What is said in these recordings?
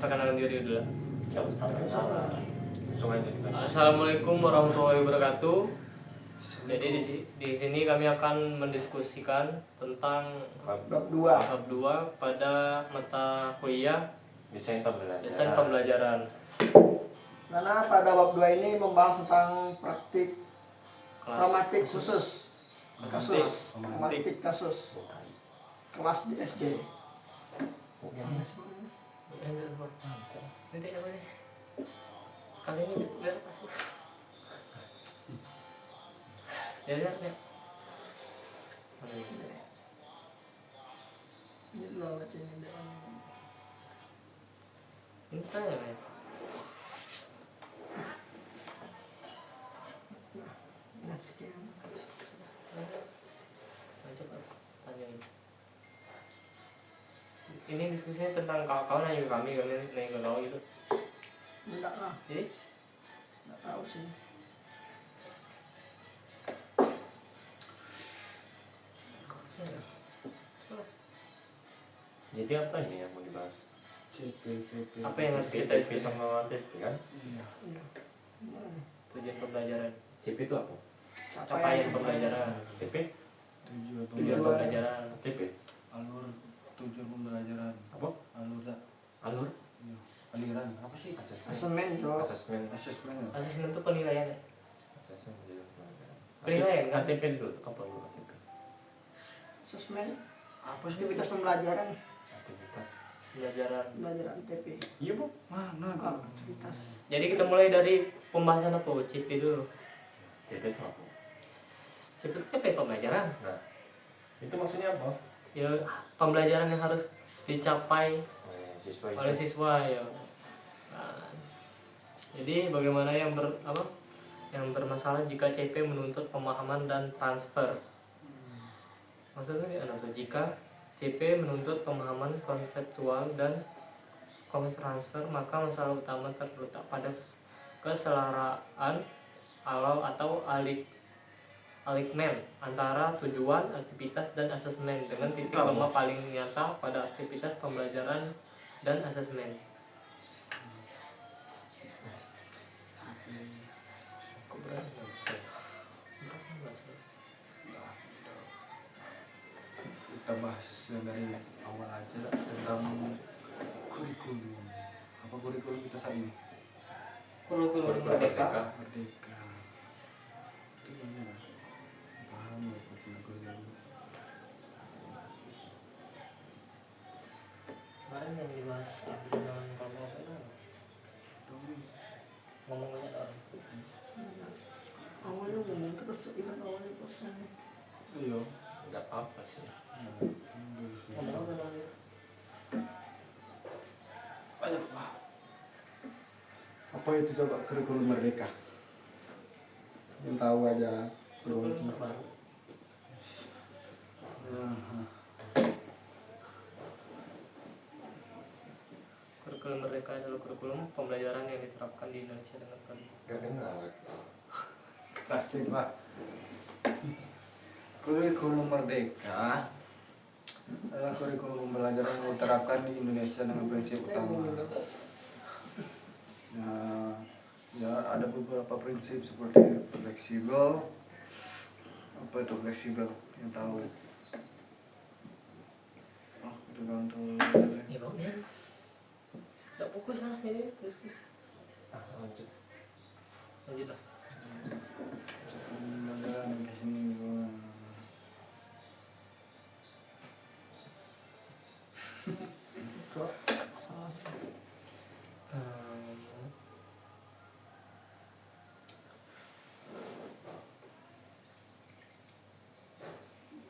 perkenalan diri dulu. Langsung aja kita. Assalamualaikum warahmatullahi wabarakatuh. Jadi di sini kami akan mendiskusikan tentang Bab 2 bab 2 pada mata kuliah Desain pembelajaran. desain pembelajaran. Karena pada bab 2 ini membahas tentang praktik gramatik khusus. Gramatik kasus kelas di SD. Kali ini biar pasti. Ya ya. Ini lo kecilin deh. Ini tanya ya. Nah, sekian. Coba tanyain. Ini diskusinya tentang kawan-kawan nanya ke kami nanya ke kau gitu. Enggak lah, Jadi enggak tahu sih. Jadi apa ini yang mau dibahas? apa yang harus kita CP diskusikan? sama PP kan? Iya. Tujuan pembelajaran, CP itu apa? capaian pembelajaran, PP? tujuan pembelajaran. PP? Alur tujuan pembelajaran. Apa? Alur tak Alur? aliran apa sih? Asesmen bro. Asesmen. Asesmen. Asesmen itu penilaian ya? Asesmen tujuan pembelajaran. Penilaian kan? ATP dulu apa dulu ATP? Asesmen Apa sih? aktivitas pembelajaran, Aktivitas. pembelajaran TP. Iya bu. Mana? Aktivitas. Jadi kita mulai dari pembahasan apa? CP dulu. CP itu apa? CP itu apa? Pembelajaran. Nah, itu maksudnya apa? Ya pembelajaran yang harus dicapai Siswa itu. oleh siswa ya. Nah, jadi bagaimana yang yang bermasalah jika CP menuntut pemahaman dan transfer. Maksudnya apa? Jika CP menuntut pemahaman konseptual dan transfer, maka masalah utama terletak pada keselaraan atau aligmen antara tujuan, aktivitas, dan asesmen dengan titik lemah paling nyata pada aktivitas pembelajaran dan asesmen. Kita bahas yang dari awal aja tentang kurikulum. Apa kurikulum kita saat ini? Kurikulum merdeka. Merdeka. Itu gimana? Paham ya kurikulum. Kemarin yang dibahas dengan kamu apa itu? Ngomongnya orang. Awalnya ngomong terus ingat awalnya pesan. Iya. Enggak apa-apa sih. Ngomong apa namanya? Ayo, Pak. Apa itu coba kurikulum merdeka? Yang tahu aja. Kurikulum terbaru. Kurikulum merdeka adalah kurikulum pembelajaran yang diterapkan di Indonesia dengan baik. Enggak dengar. Pasti Pak. Kurikulum merdeka adalah kurikulum pembelajaran yang diterapkan di Indonesia dengan prinsip utama. Ya ada beberapa prinsip seperti fleksibel. Apa itu fleksibel? Yang tahu? Oh, itu kan tuh. Ya Bang ya. Tidak fokus lah ini diskusi. Lanjut. Lanjut lah. Pembelajaran ke sini gua.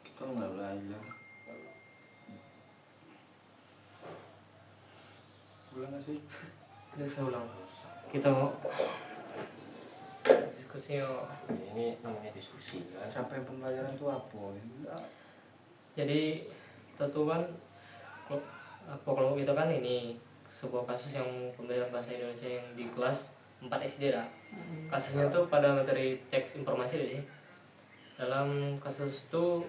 Kita nggak belajar. Ulang nggak sih? Udah saya ulang. Kita mau diskusi yuk. Ini namanya diskusi kan. Capaian pembelajaran itu apa? Jadi tentu kan kalau kita kan ini sebuah kasus yang pembelajaran bahasa Indonesia yang di kelas 4 SD dah. Kasusnya tuh pada materi teks informasi deh. Dalam kasus itu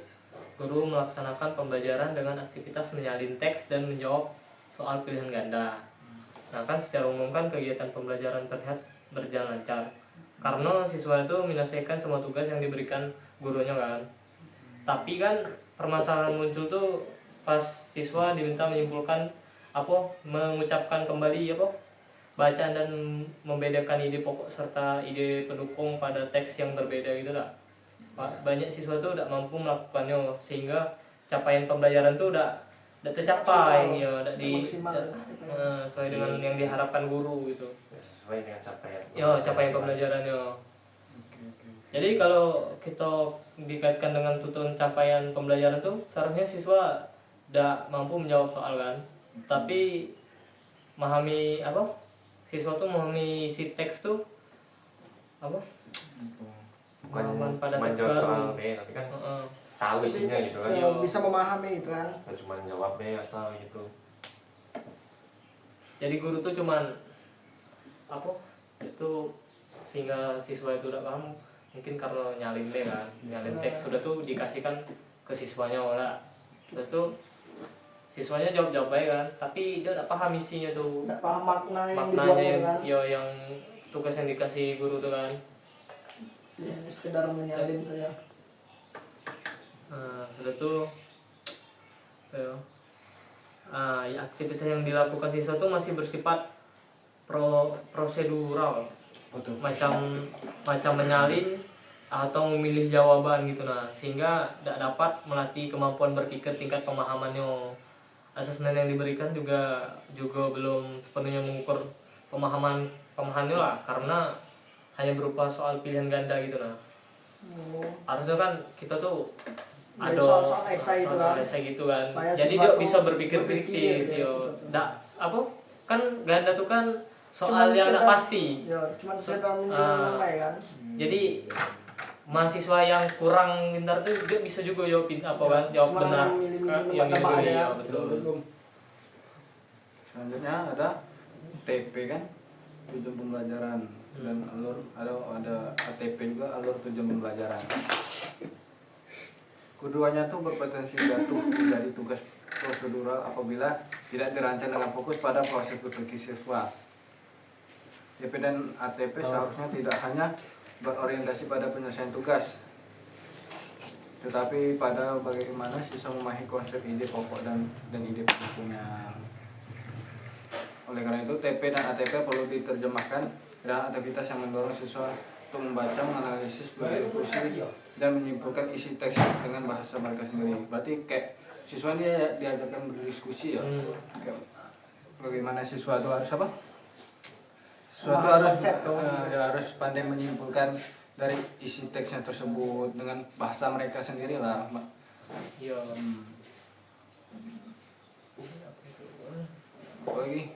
guru melaksanakan pembelajaran dengan aktivitas menyalin teks dan menjawab soal pilihan ganda. Nah kan secara umum kan kegiatan pembelajaran terlihat berjalan lancar karena siswa itu menyelesaikan semua tugas yang diberikan gurunya kan. Tapi kan permasalahan muncul tuh pas siswa diminta menyimpulkan mengucapkan kembali bacaan dan membedakan ide pokok serta ide pendukung pada teks yang berbeda gitu lah. Banyak siswa tuh tidak mampu melakukannya sehingga capaian pembelajaran tuh udah tercapai ya, udah sesuai dengan yang diharapkan guru gitu. Sesuai dengan capaian. Capaian pembelajarannya. Jadi kalau kita dikaitkan dengan tujuan capaian pembelajaran tuh seharusnya siswa tidak mampu menjawab soal kan, tapi siswa tuh memahami isi teks tuh Bukan pada cuma teks jawab baru. soal B, tapi kan tahu isinya gitu kan. Ya, bisa memahami itu kan. Bukan cuma jawab B asal gitu. Jadi guru tuh cuman itu sehingga siswa itu udah paham mungkin karena nyalin deh kan, nyalin teks sudah tuh dikasihkan ke siswanya lah. Sudah tuh siswanya jawab aja kan, tapi dia tidak paham isinya tuh, Nggak paham makna yang maknanya dibuatnya kan. yang tugas yang dikasih guru tuh kan. Ya, sekedar menyalin saja. Nah, sudah tuh aktivitas yang dilakukan siswa tuh masih bersifat prosedural, macam menyalin atau memilih jawaban gitu, nah sehingga tidak dapat melatih kemampuan berpikir tingkat pemahamannya. Asesmen yang diberikan juga belum sepenuhnya mengukur pemahamannya lah, karena hanya berupa soal pilihan ganda gitu. Nah harusnya kan kita tuh ada soal esai itu kan. esai gitu kan, Supaya jadi siswa dia tuh bisa berpikir berpikir, kritis ya. kan ganda tuh kan soal Cuman yang tidak sekedar- pasti. Ya, cuma sekedar menjelaskan kan. Jadi mahasiswa yang kurang pintar tuh dia bisa juga jawab jawab Cuma benar, memilih-milih yang nebak-nebak milih, aja. ya betul. Selanjutnya ada TP kan, tujuan pembelajaran, dan ada ATP juga, alur tujuan pembelajaran. Keduanya tuh berpotensi jatuh menjadi tugas prosedural apabila tidak dirancang dengan fokus pada proses berpikir siswa. TP dan ATP seharusnya tidak hanya berorientasi pada penyelesaian tugas, tetapi pada bagaimana siswa memahami konsep ide pokok dan ide pendukungnya. Oleh karena itu, TP dan ATP perlu diterjemahkan dalam aktivitas yang mendorong siswa untuk membaca, menganalisis, berdiskusi, dan menyimpulkan isi teks dengan bahasa mereka sendiri. Berarti kayak siswa ini diajarkan berdiskusi ya. Kayak bagaimana siswa itu harus apa? Siswa itu harus pandai menyimpulkan dari isi teksnya tersebut dengan bahasa mereka sendiri lah. Iya. Apa lagi?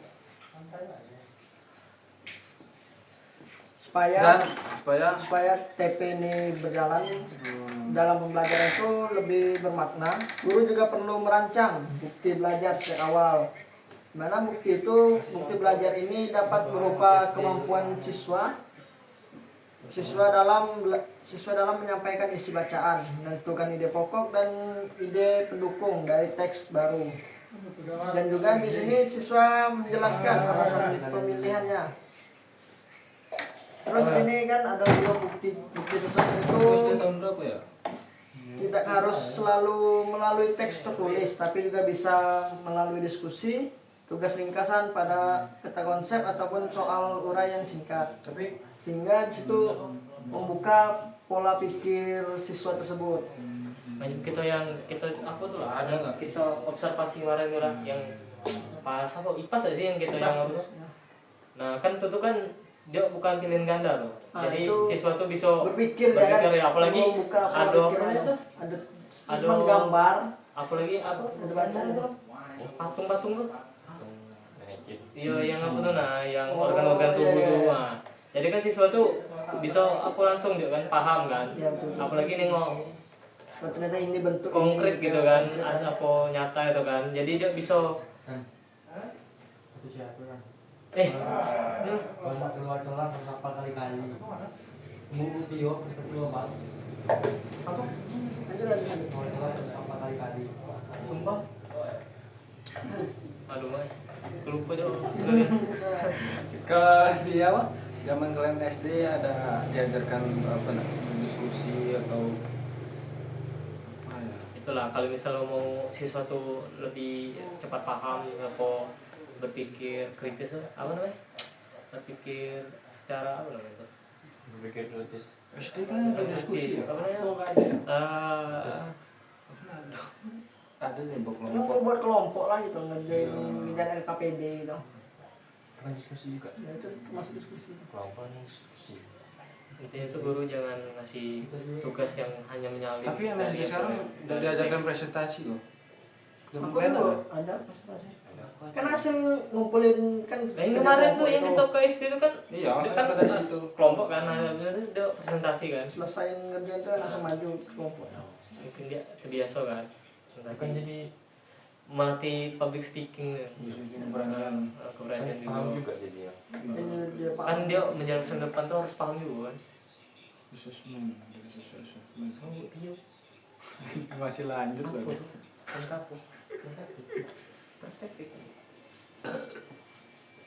supaya TP ini berjalan dalam pembelajaran itu lebih bermakna, guru juga perlu merancang bukti belajar sejak awal. Dimana bukti belajar ini dapat berupa kemampuan siswa dalam menyampaikan isi bacaan, menentukan ide pokok dan ide pendukung dari teks baru. Dan juga di sini siswa menjelaskan alasan pemilihannya. Terus di sini kan ada juga bukti tersebut itu tidak harus selalu melalui teks tertulis, tapi juga bisa melalui diskusi, tugas ringkasan pada peta konsep ataupun soal uraian singkat. Sehingga di situ membuka pola pikir siswa tersebut. Ada nggak kita observasi kemarin yang pas IPA saja yang kita yang nah kan itu kan dia bukan pilihan ganda loh. Jadi siswa tuh bisa berpikir ya, apalagi ada gambar, apalagi ada patung-patung tuh. Iya yang yang organ-organ tubuh tuh. Nah, jadi kan siswa tuh bisa langsung dia kan paham kan. Ya, betul. Apalagi nengok ternyata ini bentuk konkret ini, gitu kan, nyata itu kan. Jadi dia bisa keluar kelas berapa kali-kali mulu Tio kedua bang apa? keluar kelas berapa kali-kali sumpah. Aduh, lupa dong. zaman kalian SD ada diajarkan apa diskusi atau apa ya? Itulah kalau misalnya mau siswa tuh lebih cepat paham apa berpikir kritis apa namanya, berpikir secara apa namanya itu, Berpikir kritis. SD kan ada diskusi ya? apa namanya, Ada nih Mau kelompok. buat kelompok lah gitu, ngerjain ngerjain LKPD gitu. Kan diskusi juga. Nah, itu termasuk diskusi. Kelompok diskusi. intinya tuh guru jangan ngasih tugas yang hanya menyalin. Tapi yang lagi sekarang udah diajarkan presentasi loh. Aku dulu ada presentasi. Kan hasil ngumpulin kan. Nah, yang kemarin tuh yang kita ke SD itu kan, Iya, dia kan kan dari situ. kelompok kan, dia presentasi kan, Selesai ngerjain tuh langsung maju ke kelompok. mungkin dia terbiasa kan, Kan jadi melatih public speaking kan. Keberanian. Keberanian paham juga. juga jadi ya. Jadi dia Kan paham. dia menjelaskan depan tuh harus paham juga kan. Assessment, dari assessment. Oh, iya. Masih lanjut lagi. Kan kaku. Perspektif.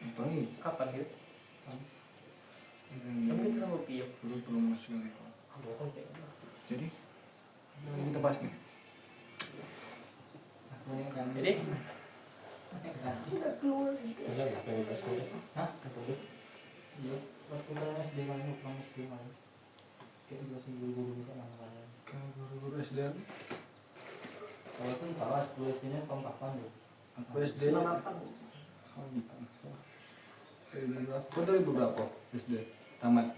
Apa nih? Kapan gitu? Ini Kan kita sama Pio. belum masuk nih. Bohong kayak gitu. Jadi yang kita bahas nih. Jadi Udah keluar. Udah ya, pengen bahas kuliah. Hah? Iya. Waktu kalian SD mana? Pulang SD mana? Kayak jelasin guru-guru juga mana? Ke guru-guru SD. Kalau itu kelas 2 SD-nya tahun kapan tuh? Aku SD. 98. Aku 2000 berapa SD? Tamat.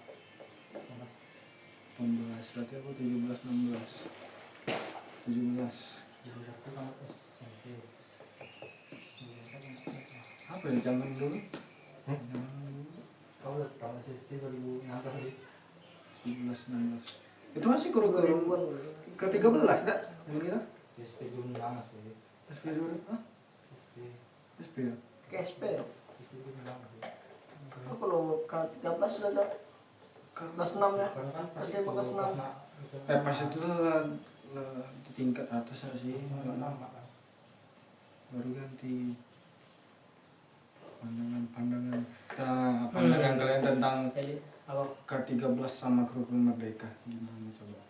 16, berarti aku 17, 16 17. Jadi satu kan SMP. Apa ya zaman dulu? Kau udah tahun SD 2016 sih. 17, 16. Itu masih guru-guru 2000-an. ke-13 enggak? Yang kita? SD belum lama sih. SD dulu. Hah? SD SD ya? KSP. SD belum lama sih. Aku kalau K13 sudah ada. Kelas 6 ya. Karena kan pas SD itu kelas 6. Pas itu lah di tingkat atas sih. lama kan. Baru ganti pandangan pandangan kalian tentang jadi apa? K13 sama kurikulum merdeka gimana coba?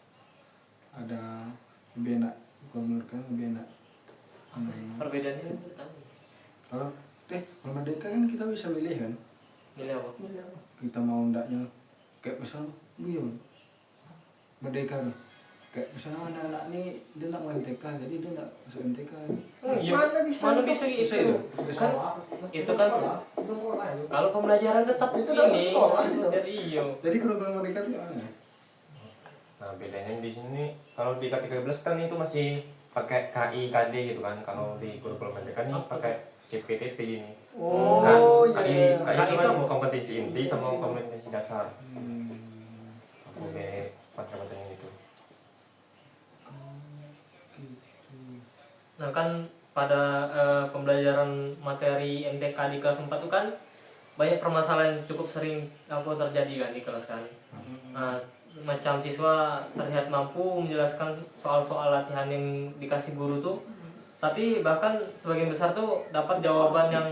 Ada lebih enak, kalau menurut kalian lebih enak. Perbedaannya kan kita tahu. Kalau kalau merdeka kan kita bisa milih kan, Milih apa? kita mau ndaknya kayak misalnya guyon merdeka nih. Kayak misalnya anak-anak nih dia nak main MTK jadi dia nak masuk MTK. Iya. Mana bisa? Mana bisa gitu? Bisa itu? Kan itu kan Itu sekolah ya. kalau pembelajaran tetap Itu udah sekolah itu. Dari iyo. Jadi kurikulum merdeka itu mana? Nah, bedanya di sini kalau di K13 kan itu masih pakai KI, KD gitu kan. Kalau di kurikulum merdeka nih pakai CPTP ini. Kan Oh KI, iya. KI itu KI kan apa? kompetensi inti sama kompetensi dasar. Oke, kata-katanya gitu. Nah kan pada pembelajaran materi MTK di kelas 4 itu kan banyak permasalahan cukup sering apa terjadi kan di kelas kan. Nah, macam siswa terlihat mampu menjelaskan soal-soal latihan yang dikasih guru tuh, tapi bahkan sebagian besar tuh dapat jawaban yang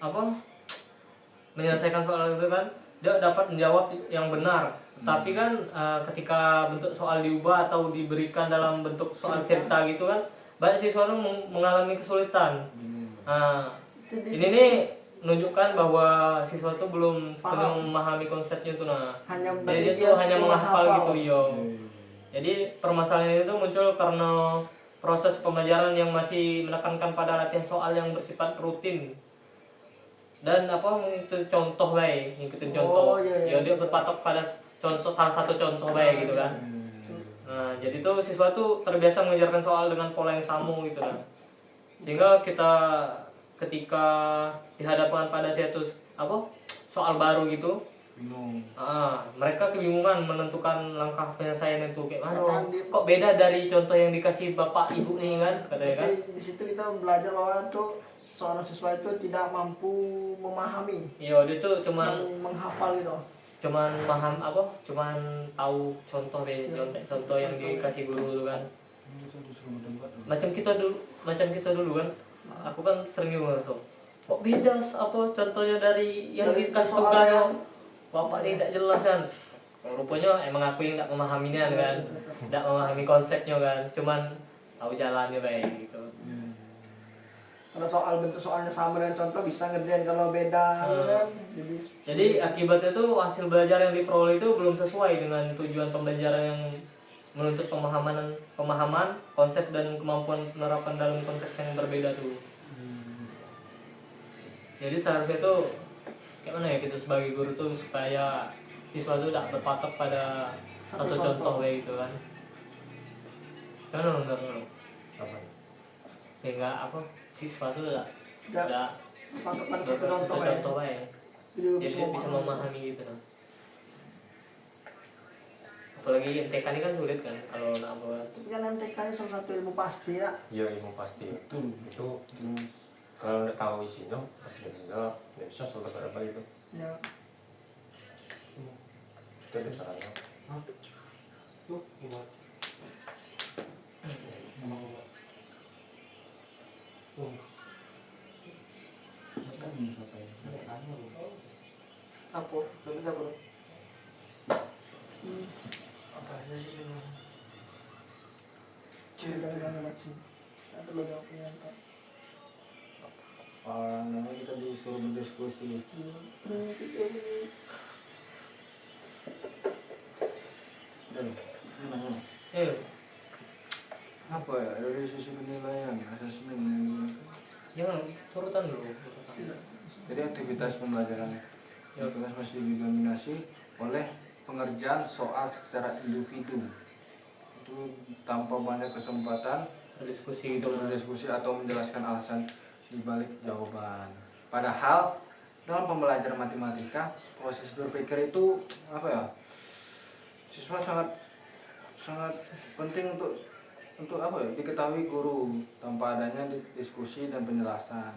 apa menyelesaikan soal itu kan dia dapat menjawab yang benar. Tapi kan ketika bentuk soal diubah atau diberikan dalam bentuk soal cerita gitu kan banyak siswa tuh mengalami kesulitan. Nah, ini nih menunjukkan bahwa siswa tuh belum sepenuhnya memahami konsepnya tuh. Nah, Hanya jadi dia tuh hanya menghafal gitu yo. Jadi permasalahan itu muncul karena proses pembelajaran yang masih menekankan pada latihan soal yang bersifat rutin dan apa mengikuti contoh baik, ngikutin contoh. Oh, iya. Ya dia berpatok pada contoh salah satu contoh baik gitu kan. Nah, jadi tuh siswa tuh terbiasa mengajarkan soal dengan pola yang sama gitu kan. Sehingga kita ketika dihadapkan pada satu apa soal baru gitu, Bingung. mereka kebingungan menentukan langkah penyelesaian itu kayak mana. Kan di- Kok beda dari contoh yang dikasih bapak ibu nih kan katanya kan. Jadi di situ kita belajar bahwa tuh seorang siswa itu tidak mampu memahami, Iya, dia tuh cuman menghafal gitu. paham apa? Cuman tahu contoh deh, contoh yang dikasih guru tuh kan. Macam kita dulu kan. Aku kan sering juga langsung. kok beda apa contohnya dari yang Dari dikasih soal tugas yang- bapak ini tidak jelas kan. Rupanya emang aku yang tidak memahaminya kan, tidak memahami konsepnya kan, cuman tahu jalannya baik gitu. Kalau soal bentuk soalnya sama dengan contoh bisa ngerjain, kalau beda kan Jadi akibatnya tuh hasil belajar yang diperoleh itu belum sesuai dengan tujuan pembelajaran yang menuntut pemahaman konsep dan kemampuan penerapan dalam konteks yang berbeda tuh. Jadi seharusnya tuh kayak mana ya kita sebagai guru tuh supaya siswa tuh tidak berpatok pada satu contoh kayak gitu kan. Kan enggak Apa? sehingga apa siswa tuh Nggak tidak patok pada satu contoh ya. contoh ya. Jadi Jadi dia bisa memahami gitu nah. Apalagi MTK ini kan sulit kan kalau nak buat. Kan MTK ini salah satu ilmu pasti ya. Iya ilmu pasti itu kalau nggak tahu isinya pasti nggak bisa soal apa gitu. Ya. Itu ada caranya. Tuh, buat. Memang buat. Tuh. Kan siapa ya? Ada loh. Apa? Belum bisa bro. Apa aja sih ini? Jangan masih. Ada lo jawabnya kan. Namanya kita disuruh berdiskusi. Dan gimana? Apa ya dari sisi penilaian asesmen ini? Jangan turutan dulu. Turutan. Jadi aktivitas pembelajaran aktivitas masih didominasi oleh pengerjaan soal secara individu. Itu tanpa banyak kesempatan Berdiskusi untuk gitu. berdiskusi atau menjelaskan alasan di balik jawaban. Padahal dalam pembelajaran matematika proses berpikir itu apa ya? Siswa sangat penting untuk apa ya? Diketahui guru tanpa adanya diskusi dan penjelasan.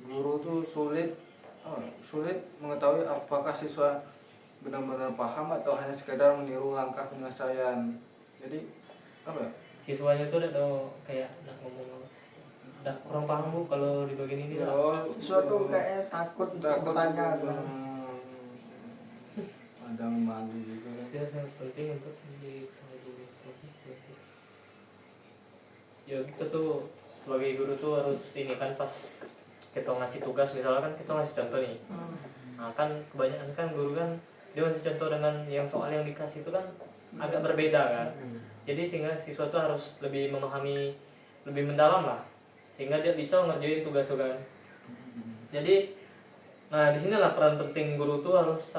Guru tuh sulit mengetahui apakah siswa benar-benar paham atau hanya sekedar meniru langkah penyelesaian. Jadi apa ya? Siswanya tuh udah tahu kayak nak ngomong apa. Udah kurang paham bu kalau di bagian ini lah. Suatu kayaknya takut untuk bertanya kan. Ada malu juga kan. Itu sangat penting untuk diketahui proses berpikir. Ya kita tuh sebagai guru tuh harus ini kan pas kita ngasih tugas misalnya kan kita ngasih contoh nih. Nah kan kebanyakan kan guru kan dia ngasih contoh dengan yang soal yang dikasih itu kan agak berbeda kan. Jadi sehingga siswa tuh harus lebih memahami lebih mendalam lah sehingga dia bisa ngerjain tugas kan. Jadi nah di sinilah peran penting guru tuh harus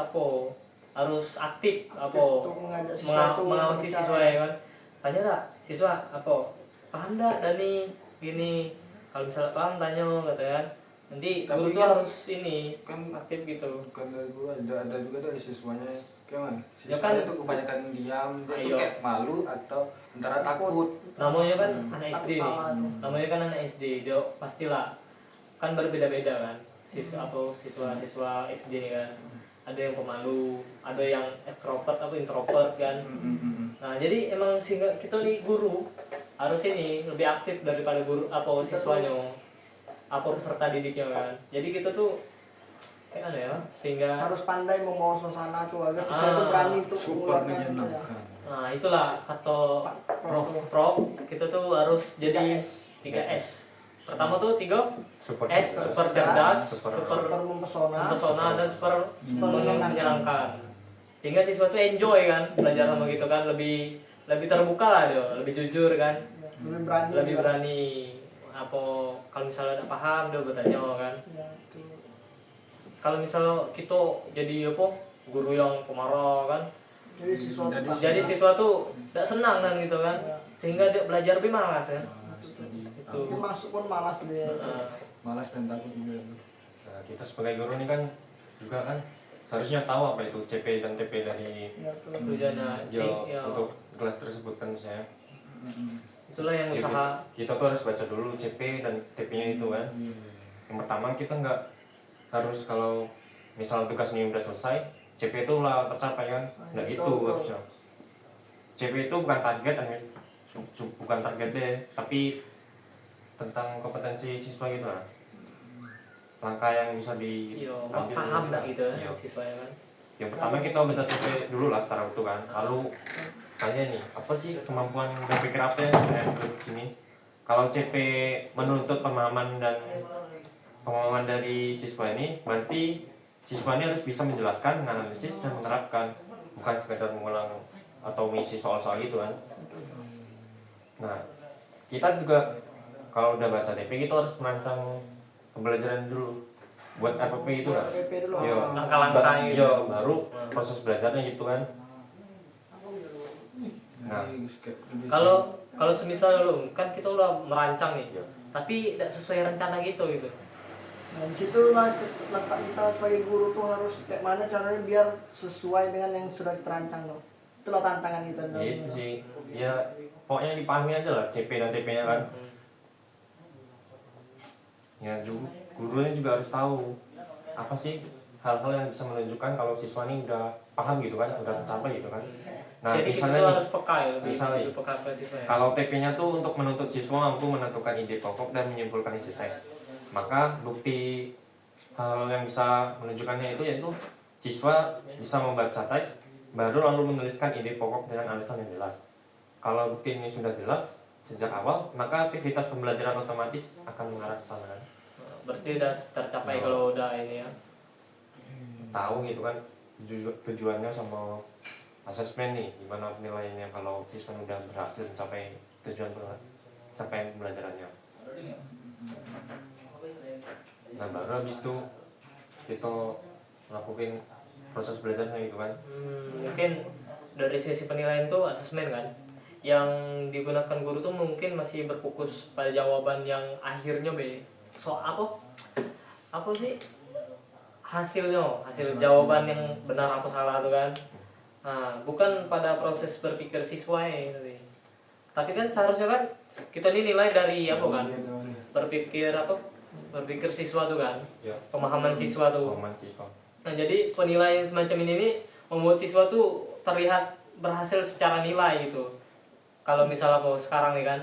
aktif Untuk mengajak siswa itu mengawasi berbicara. siswa ya kan. Tanya tak siswa paham dak Dani gini, kalau misalnya paham tanya kata kan. Nanti Tapi guru tuh kan- harus ini kan aktif gitu. bukan dari guru, ada juga dari siswanya. Gimana? Ya Siswanya kan- itu kebanyakan diam, dia tuh Ayo. kayak malu atau antara takut. Namanya kan anak Takut SD nih. salah tuh. Namanya kan anak SD, dia pastilah kan berbeda-beda kan. Siswa SD nih kan. Ada yang pemalu, ada yang extrovert atau introvert kan. Nah, jadi emang sehingga kita nih guru harus ini lebih aktif daripada guru siswanya. Peserta didiknya kan. Jadi kita tuh kayak ya, sehingga Harus pandai membawa suasana tuh agar siswa itu berani untuk Super mengeluarkan itu ya. menyenangkan. nah itulah kata Prof kita tuh harus jadi 3S. Pertama tuh 3 Super S, super cerdas, super super Super mempesona. mempesona dan super menyenangkan. menyenangkan. Sehingga siswa tuh enjoy kan belajar sama gitu kan, lebih terbuka lah dia, lebih jujur kan, Lebih berani. lebih juga. berani kalau misalnya ada paham dia bertanya kan. Ya, itu. Kalau misalnya kita jadi guru yang pemarah kan, Jadi siswa Jadi- tetap- jadi siswa tuh tidak senang kan gitu kan, sehingga dia belajar lebih malas kan. Itu. Dia masuk pun malas dia. Nah, Malas dan takut juga. Nah, kita sebagai guru nih kan juga kan seharusnya tahu apa itu CP dan TP dari Ya, itu. tujuannya ya, untuk kelas tersebut kan misalnya. itulah yang Ya, usaha. kita tuh harus baca dulu CP dan TP-nya itu kan. Yang pertama kita nggak harus kalau misal tugas ini udah selesai, CP itu lah tercapai kan? Nggak gitu Betul. harusnya. CP itu bukan target, bukan target deh, tapi tentang kompetensi siswa gitu lah. langkah yang bisa Iya, diambil. paham nggak gitu Iya. siswanya kan. Yang pertama kita baca CP dulu lah secara utuh kan, lalu tanya nih apa sih kemampuan berpikir apa yang sebenarnya di sini. Kalau CP menuntut pemahaman dan pemahaman dari siswa ini, berarti siswa ini harus bisa menjelaskan, menganalisis dan menerapkan, bukan sekedar mengulang atau mengisi soal-soal gitu kan. Nah, kita juga kalau udah baca TP kita harus merancang pembelajaran dulu buat RPP itu kan. PP dulu. Yo, Langkah-langkah gitu. yo, baru proses belajarnya gitu kan. Nah, Kalau semisal lu kan kita udah merancang nih, Iya. tapi tidak sesuai rencana gitu. Nah, di situ lah letak kita sebagai guru tuh harus kayak mana caranya biar sesuai dengan yang sudah terancang loh. Itulah tantangan kita. ya itu sih. Ya pokoknya dipahami aja lah CP dan TP-nya kan. Ya juga gurunya juga harus tahu apa sih hal-hal yang bisa menunjukkan kalau siswa ini udah paham gitu kan, udah tercapai gitu kan. Nah, Jadi kita misalnya tuh nih, harus peka ya, misalnya lebih peka ke siswa ya. kalau TP-nya tuh untuk menuntut siswa mampu menentukan ide pokok dan menyimpulkan isi teks. Maka bukti hal yang bisa menunjukkannya itu yaitu siswa bisa membaca teks baru lalu menuliskan ide pokok dengan alasan yang jelas. Kalau bukti ini sudah jelas sejak awal, maka aktivitas pembelajaran otomatis akan mengarah ke sana kan. Berarti udah tercapai Nah. kalau udah ini ya. Tahu gitu kan tujuannya sama asesmen nih, gimana penilaiannya kalau siswa udah berhasil mencapai tujuan capaian pembelajarannya. Nah baru habis itu kita lakukan proses belajarnya gitu kan. Mungkin dari sisi penilaian tuh asesmen kan, yang digunakan guru tuh mungkin masih berfokus pada jawaban yang akhirnya apa sih hasil jawaban yang benar apa salah tuh kan. Nah, bukan pada proses berpikir siswa ya, tapi kan seharusnya kan kita ini nilai dari apa kan, berpikir siswa tuh kan, Ya. pemahaman siswa tuh. Pemahaman siswa. Nah, jadi penilaian semacam ini nih membuat siswa tuh terlihat berhasil secara nilai gitu. Kalau misalnya sekarang nih kan,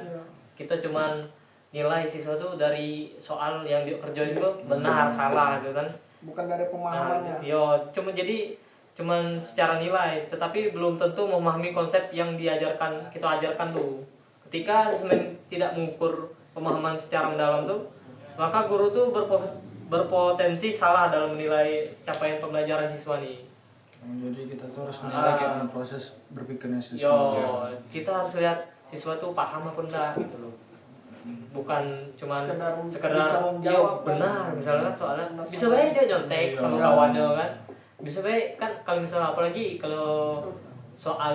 kita cuman nilai siswa tuh dari soal yang dia kerjain itu benar salah gitu kan. Bukan dari pemahamannya. Cuman secara nilai, tetapi belum tentu memahami konsep yang kita ajarkan tuh. Ketika asesmen tidak mengukur pemahaman secara mendalam tuh, maka guru tuh berpotensi salah dalam menilai capaian pembelajaran siswa nih. Jadi kita tuh harus menilai kayak proses berpikirnya Yo, siswa. kita harus lihat siswa tuh paham apa enggak gitu loh. Bukan cuman sekedar bisa menjawab kan. benar misalnya kan soalnya bisa baik dia nyontek sama kawannya kan, bisa baik kan kalau misalnya apalagi kalau soal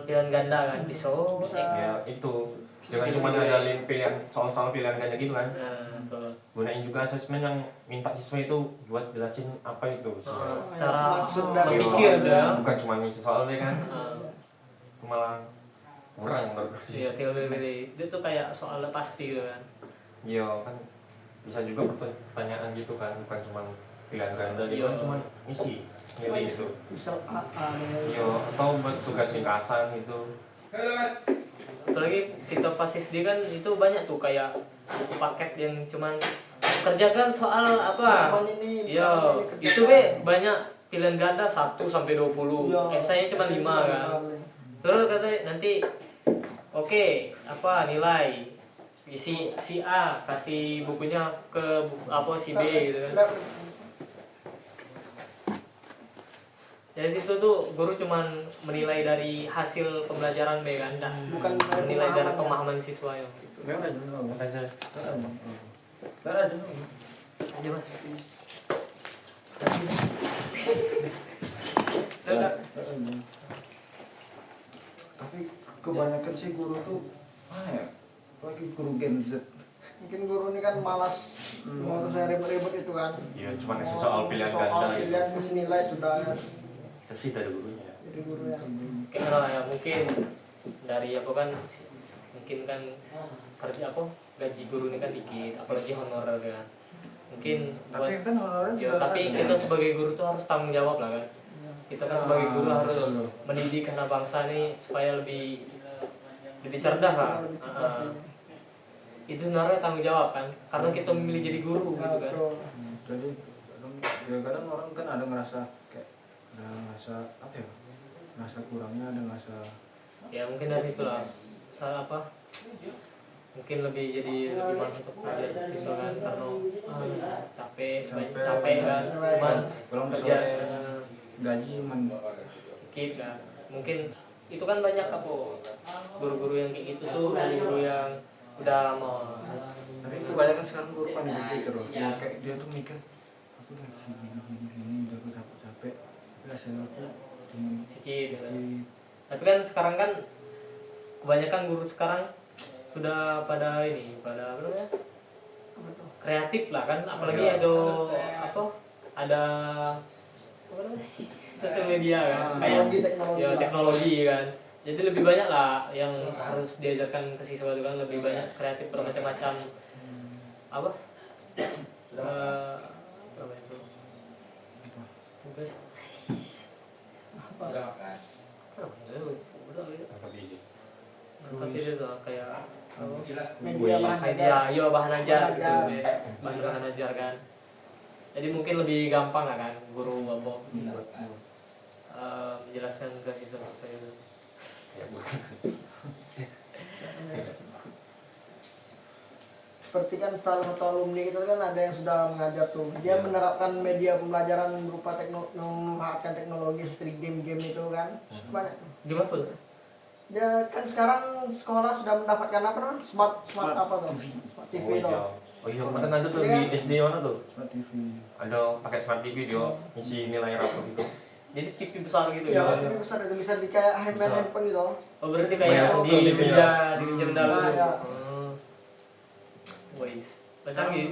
pilihan ganda kan bisa. Ya itu jangan cuma ngadalin pilihan soal-soal pilihan ganda gitu kan. Nah, betul. Gunain juga asesmen yang minta siswa itu buat jelasin apa itu Secara Maksud dari memikir soalnya. ya. bukan cuma ngisi soalnya kan. Nah, Itu malah kurang menurut gue sih. iya tinggal pilih itu tuh kayak soalnya pasti gitu kan. Iya kan bisa juga pertanyaan gitu kan, bukan cuma pilihan ganda gitu kan, Iya. cuma ngisi milih gitu. Misal Iya atau buat tugas ringkasan gitu. Apalagi kita pas SD kan itu banyak tuh kayak buku paket yang cuman kerjakan soal apa. Iya, itu banyak pilihan ganda 1 sampai 20. Esainya cuma 5 kan. Terus katanya nanti oke, apa nilai si A kasih bukunya ke si B gitu kan. Jadi itu tuh guru cuman menilai dari hasil pembelajaran B kan, Bukan menilai dari pemahaman. pemahaman siswa ya. Aja. Aja mas. Tapi kebanyakan sih guru tuh lagi guru Gen Z. Mungkin guru ini kan malas mau saya ribet-ribet itu kan. Iya cuma ngisi soal pilihan Soal ganda gitu. pilihan kasih nilai sudah kan. Itu sih dari gurunya. Jadi guru yang Kayak ya mungkin dari apa kan, mungkin kan kerja apa gaji guru ini kan dikit, apalagi honorer kan. Mungkin buat Tapi kan orang-orang ya, tapi kita sebagai guru tuh harus tanggung jawab lah kan. Kita kan sebagai guru harus mendidik anak bangsa nih supaya lebih cerdas lah. lebih cepat ini. Itu sebenarnya tanggung jawab kan, karena kita memilih jadi guru gitu kan. Betul. Jadi kadang orang kan ada ngerasa kayak ada ngerasa apa ya, ngerasa kurangnya, ada ngerasa Ya mungkin dari itulah salah apa, mungkin lebih males untuk belajar siswa kan karena capek kan, cuman belum kerja sore gaji skip kan. Mungkin itu kan banyak apa guru-guru yang kayak gitu tuh, guru yang udah lama. tapi kebanyakan sekarang guru paling berpikir loh, kayak dia tuh mikir aku udah gini udah aku capek tapi hasilnya aku cuma Sedikit gitu. di Tapi kan sekarang kan kebanyakan guru sekarang sudah pada pada apa namanya, kreatif lah kan, apalagi Ya. ada apa namanya, sosial media kan, kayak Teknologi ya lah. teknologi kan. Jadi lebih banyak lah yang harus diajarkan ke siswa itu kan, lebih banyak kreatif bermacam-macam apa apa itu terus tapi itu tuh kayak Media bahan media ajar. bahan ajar Bahan gitu, ajar. bahan ajar kan. Jadi mungkin lebih gampang lah kan guru apa menjelaskan ke siswa-siswa itu. Ya, bukan. Seperti kan salah satu alumni itu kan ada yang sudah mengajar tuh, dia menerapkan media pembelajaran berupa memanfaatkan teknologi seperti game-game itu kan banyak tuh. Gimana tuh? Dia kan sekarang sekolah sudah mendapatkan apa namanya smart apa tuh, smart TV Oh iya. tuh. Oh iya, kemarin ada tuh Iya. di SD mana tuh? Smart TV. Ada pakai smart TV dia isi nilai rapor gitu. Jadi TV besar gitu Ya, ya? TV besar itu bisa di kayak Bisa. handphone gitu. Oh berarti Banyak kayak tuh di TV-nya. pinjam dalam Nah, tuh. ya. Wais.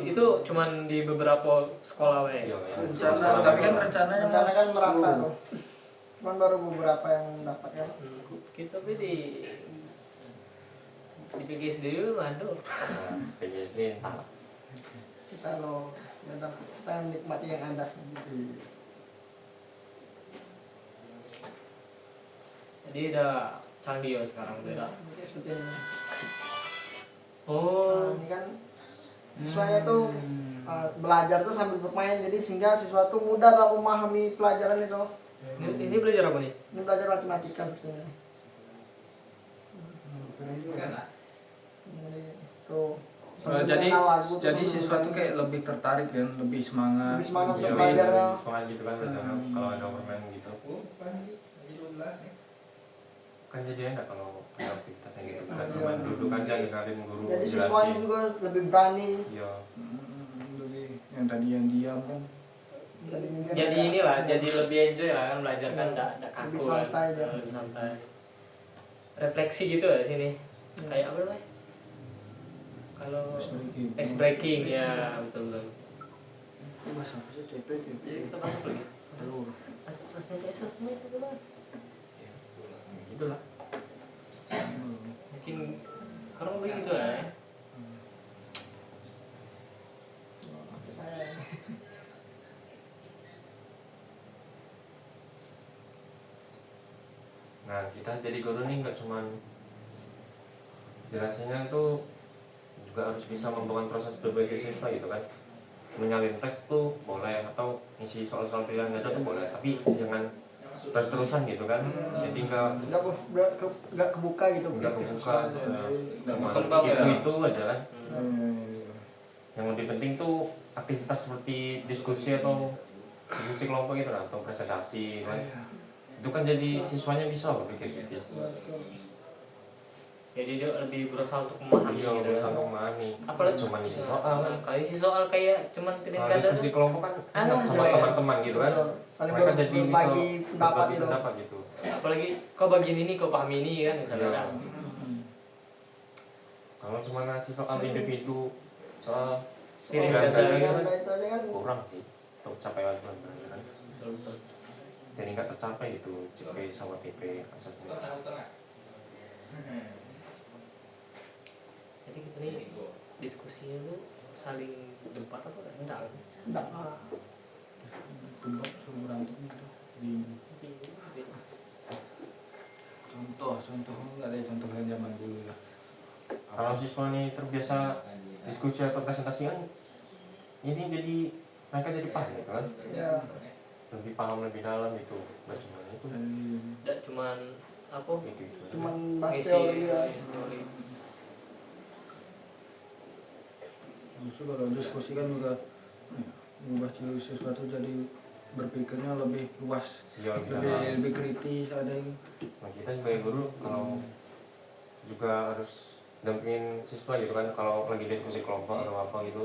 Itu cuman di beberapa sekolah we. Iya, ya. Rencana, tapi kan rencananya Rencana kan merata seluruh. tuh. Cuman baru beberapa yang dapat ya. Kita tapi di PGSD dulu aduh. PJSD entah. Kita lo kita menikmati yang ada sendiri. Jadi udah canggih ya sekarang udah. Jadi seperti ini. Oh, Nah, ini kan siswanya tuh belajar tuh sambil bermain, jadi sehingga siswa tuh mudah dalam memahami pelajaran itu. ini belajar apa nih? Ini belajar matematika sebenarnya. Jadi tuh Jadi mengenal lagu tuh jadi sambil siswa tuh bermain. kayak lebih tertarik kan, lebih semangat. Lebih semangat Iya, untuk belajar ya. semangat gitu kan biasanya kalau ada permain gitu. Kan jadi enak kalau ada aktivitasnya gitu. Kan Iya. cuma duduk aja dengerin guru Jadi jelasin. siswanya juga lebih berani. Iya. Lebih yang tadi yang diam kan. Jadi inilah, jadi lebih enjoy lah kan belajar kan, enggak kaku Lebih kan. santai aja. Lebih santai. Refleksi gitu ya sini. Kayak apa namanya? Kalau ice breaking ya betul. Mas apa sih CP Jadi kita masuk lagi. Aduh. Asasnya kayak semua itu mas. Gitulah. Mungkin kurang lebih gitu lah ya. Nah, kita jadi guru nih nggak cuman jelasinnya itu juga harus bisa membangun proses berbagai siswa gitu kan. Menyalin tes tuh boleh, atau ngisi soal-soal pilihan ganda tuh boleh, tapi jangan terus-terusan gitu kan. Jadi nggak kebuka gitu. nggak kebuka, cuma berkembang ya. itu aja kan. Hmm. Yang lebih penting tuh aktivitas seperti diskusi atau diskusi kelompok gitu lah, atau presentasi kan. Itu kan jadi siswanya bisa berpikir kritis. Jadi dia lebih berusaha untuk memahami Iya, gitu. berusaha memahami. Apalagi Cuma isi soal. Nah, kalau isi soal kayak cuman pilih Nah, ganda diskusi kelompok kan Anu, sama ya. teman-teman gitu kan. Saling Mereka jadi bisa berbagi pendapat berbagi gitu. pendapat gitu. apalagi kau bagian ini kau pahami ini kan misalnya Iya. kan. Kalau cuma ngasih soal individu, soal Pilih ganda ganda gitu Ganda kan itu aja kan. kurang sih untuk capaian kan. Betul. Jadi nggak tercapai gitu CP sama TP asesmen. Jadi kita nih diskusinya tuh saling debat apa enggak? Enggak. Debat suruh berantem gitu. Contoh nggak ada contoh yang zaman dulu ya. Kalau siswa nih terbiasa diskusi atau presentasi kan, ini jadi mereka jadi paham gitu kan, Ya, lebih paham lebih dalam itu bagaimana itu Tidak cuman apa itu cuman bahas ngisi teori ya. teori. Justru kalau diskusi kan juga mengubah sesuatu jadi berpikirnya lebih luas, ya lebih kritis, ada yang nah, kita sebagai guru kalau juga harus dampingin siswa gitu kan, kalau lagi diskusi kelompok atau apa gitu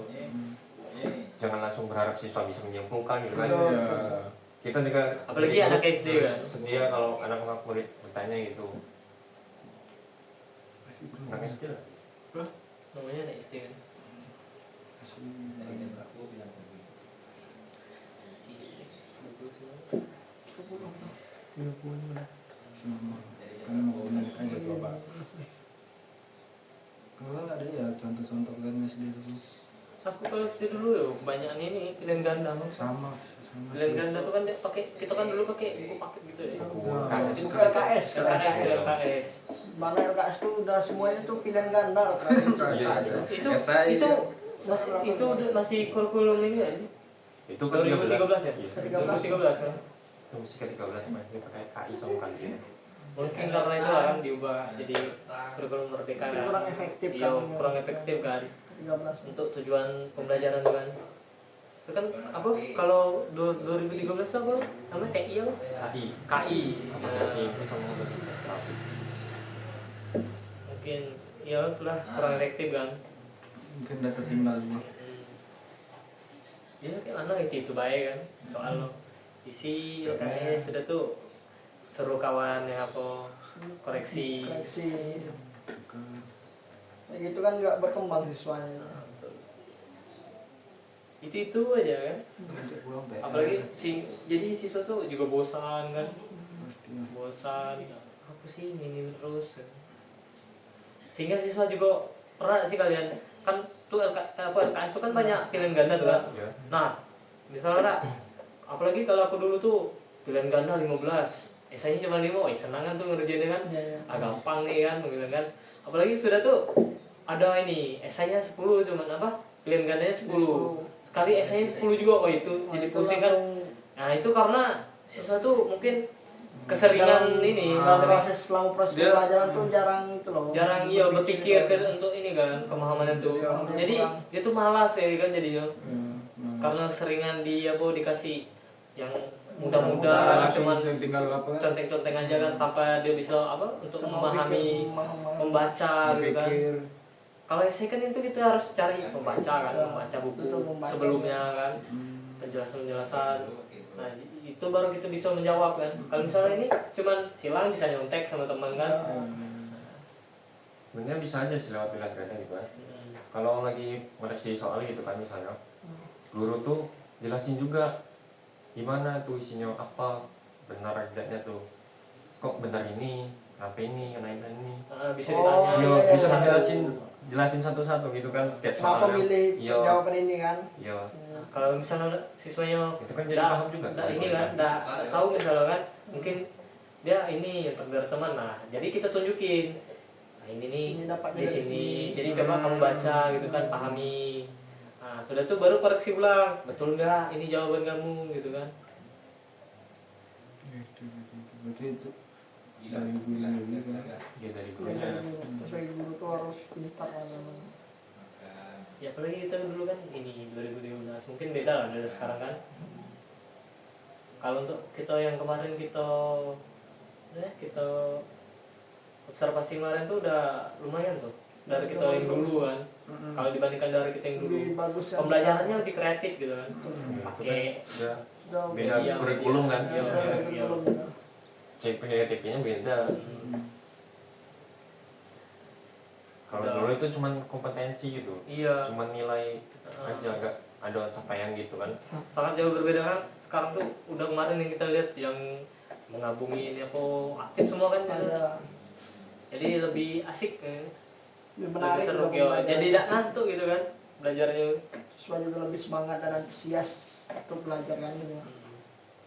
jangan langsung berharap siswa bisa menyimpulkan gitu kan. Betul, ya, betul. Kita juga Apalagi jadi anak guru SD harus kan. sedia kalau anak-anak murid bertanya gitu. Anak SD lah. Namanya anak SD kan. kan mau menaikkan ya coba. Kalau nggak ada ya contoh-contoh kan SD itu Aku kalau SD dulu ya kebanyakan ini pilihan ganda. sama Pilihan ganda tuh kan dia pakai, kita kan dulu pakai buku paket gitu ya. Buku Nah, KS. Buku LKS, LKS, LKS. Mana LKS tuh udah semuanya tuh pilihan ganda rata-rata. Iya, Itu SI, itu masih itu masih kurikulum ini ya sih? Itu kan 2013 ya? Iya. 2013 kan? Itu masih ke 13 masih pakai KI sama kali ya. Mungkin karena itu lah kan diubah jadi kurikulum merdeka Itu kan. kurang efektif Iya, kan. kurang efektif kan 13. untuk tujuan pembelajaran tuh kan. Itu kan apa kalau 2013 apa namanya KI apa? KI. KI. Aplikasi itu sama aplikasi satu. Mungkin ya itulah kurang efektif kan. mungkin udah tertinggal ini. Ya kayak mana itu baik kan soal lo isi kayaknya sudah tuh seru kawan yang apa koreksi. Kayak gitu kan nggak berkembang siswanya. Itu aja kan. Pulang teh. Apalagi jadi siswa tuh juga bosan kan. Pastinya. Bosan apa sih ini terus. Sehingga siswa juga pernah sih kalian kan tuh LKS itu kan banyak pilihan ganda tuh kan. Ya. Nah, misalnya apalagi kalau aku dulu tuh pilihan ganda 15, esainya cuma 5, senang kan tuh ngerjainnya kan. Iya, iya. Gampang nih kan gitu kan. Apalagi sudah tuh ada ini esainya 10 cuman apa? Pilihan gandanya 10. Sekali esainya 10 juga, wah itu jadi Itu pusing kan. langsung Nah, itu karena siswa tuh mungkin keseringan ini dalam sering- selama proses Dia- pembelajaran tuh jarang itu loh. jarang iya berpikir ke untuk ini kan pemahaman itu. Jadi dia tuh malas ya kan jadinya. Karena seringan dia apa dikasih yang mudah-mudah Langsung cuman tinggal apa kan? conteng-conteng aja kan tanpa dia bisa apa untuk memahami membaca gitu kan. Berpikir. Kalau essay kan itu kita harus cari pembaca kan, membaca buku Betul, membaca. sebelumnya kan, penjelasan-penjelasan. Nah itu baru kita bisa menjawab kan. Kalau misalnya ini cuman silang bisa nyontek sama teman kan. Sebenarnya bisa aja sih lewat pilihan ganda gitu kan. Kalau lagi koreksi soal gitu kan misalnya, guru tuh jelasin juga gimana tuh isinya apa, benar tidaknya tuh. Kok benar ini, kenapa ini, kenapa ini. Nah, bisa Oh, ditanya. Iya, iya, bisa iya. jelasin satu-satu gitu kan tiap Kenapa soalnya. milih Iya. jawaban ini kan? Iya. Kalau misalnya siswanya Itu kan jadi nggak- paham juga. nggak ini kan, nggak tahu misalnya kan, mungkin dia ini untuk biar teman. Nah, jadi kita tunjukin. Nah, ini nih Ini dapatnya di dari sini. sini. Jadi coba kamu baca gitu kan, pahami. Nah, sudah tuh baru koreksi ulang. Betul nggak? Ini jawaban kamu gitu kan. Gitu. Berarti itu dari guru kan. Iya dari Ya, gurunya. dari guru. Terus sebagai guru tuh harus pintar lah memang. Ya apalagi kita dulu kan ini 2013 mungkin beda lah dari sekarang kan. Kalau untuk kita yang kemarin kita observasi kemarin tuh udah lumayan tuh dari kita yang dulu kan. Kalau dibandingkan dari kita yang dulu, Lebih bagus yang pembelajarannya lebih kreatif gitu kan. Iya, itu kan Pakai sudah sudah beda Media, kurikulum kan. media. ada Iya, kurikulum. Cek TP-nya beda. Kalau Udah. dulu itu cuman kompetensi gitu. Iya, Cuman nilai aja, nggak ada capaian gitu kan. sangat jauh berbeda kan. Sekarang tuh udah kemarin yang kita lihat yang mengabungi ini apa aktif semua kan. Ada Jadi lebih asik kan. lebih Lebih menarik seru juga ya. pembelajaran. Jadi tidak ngantuk gitu kan belajarnya. Siswa juga lebih semangat dan antusias untuk belajar kan gitu.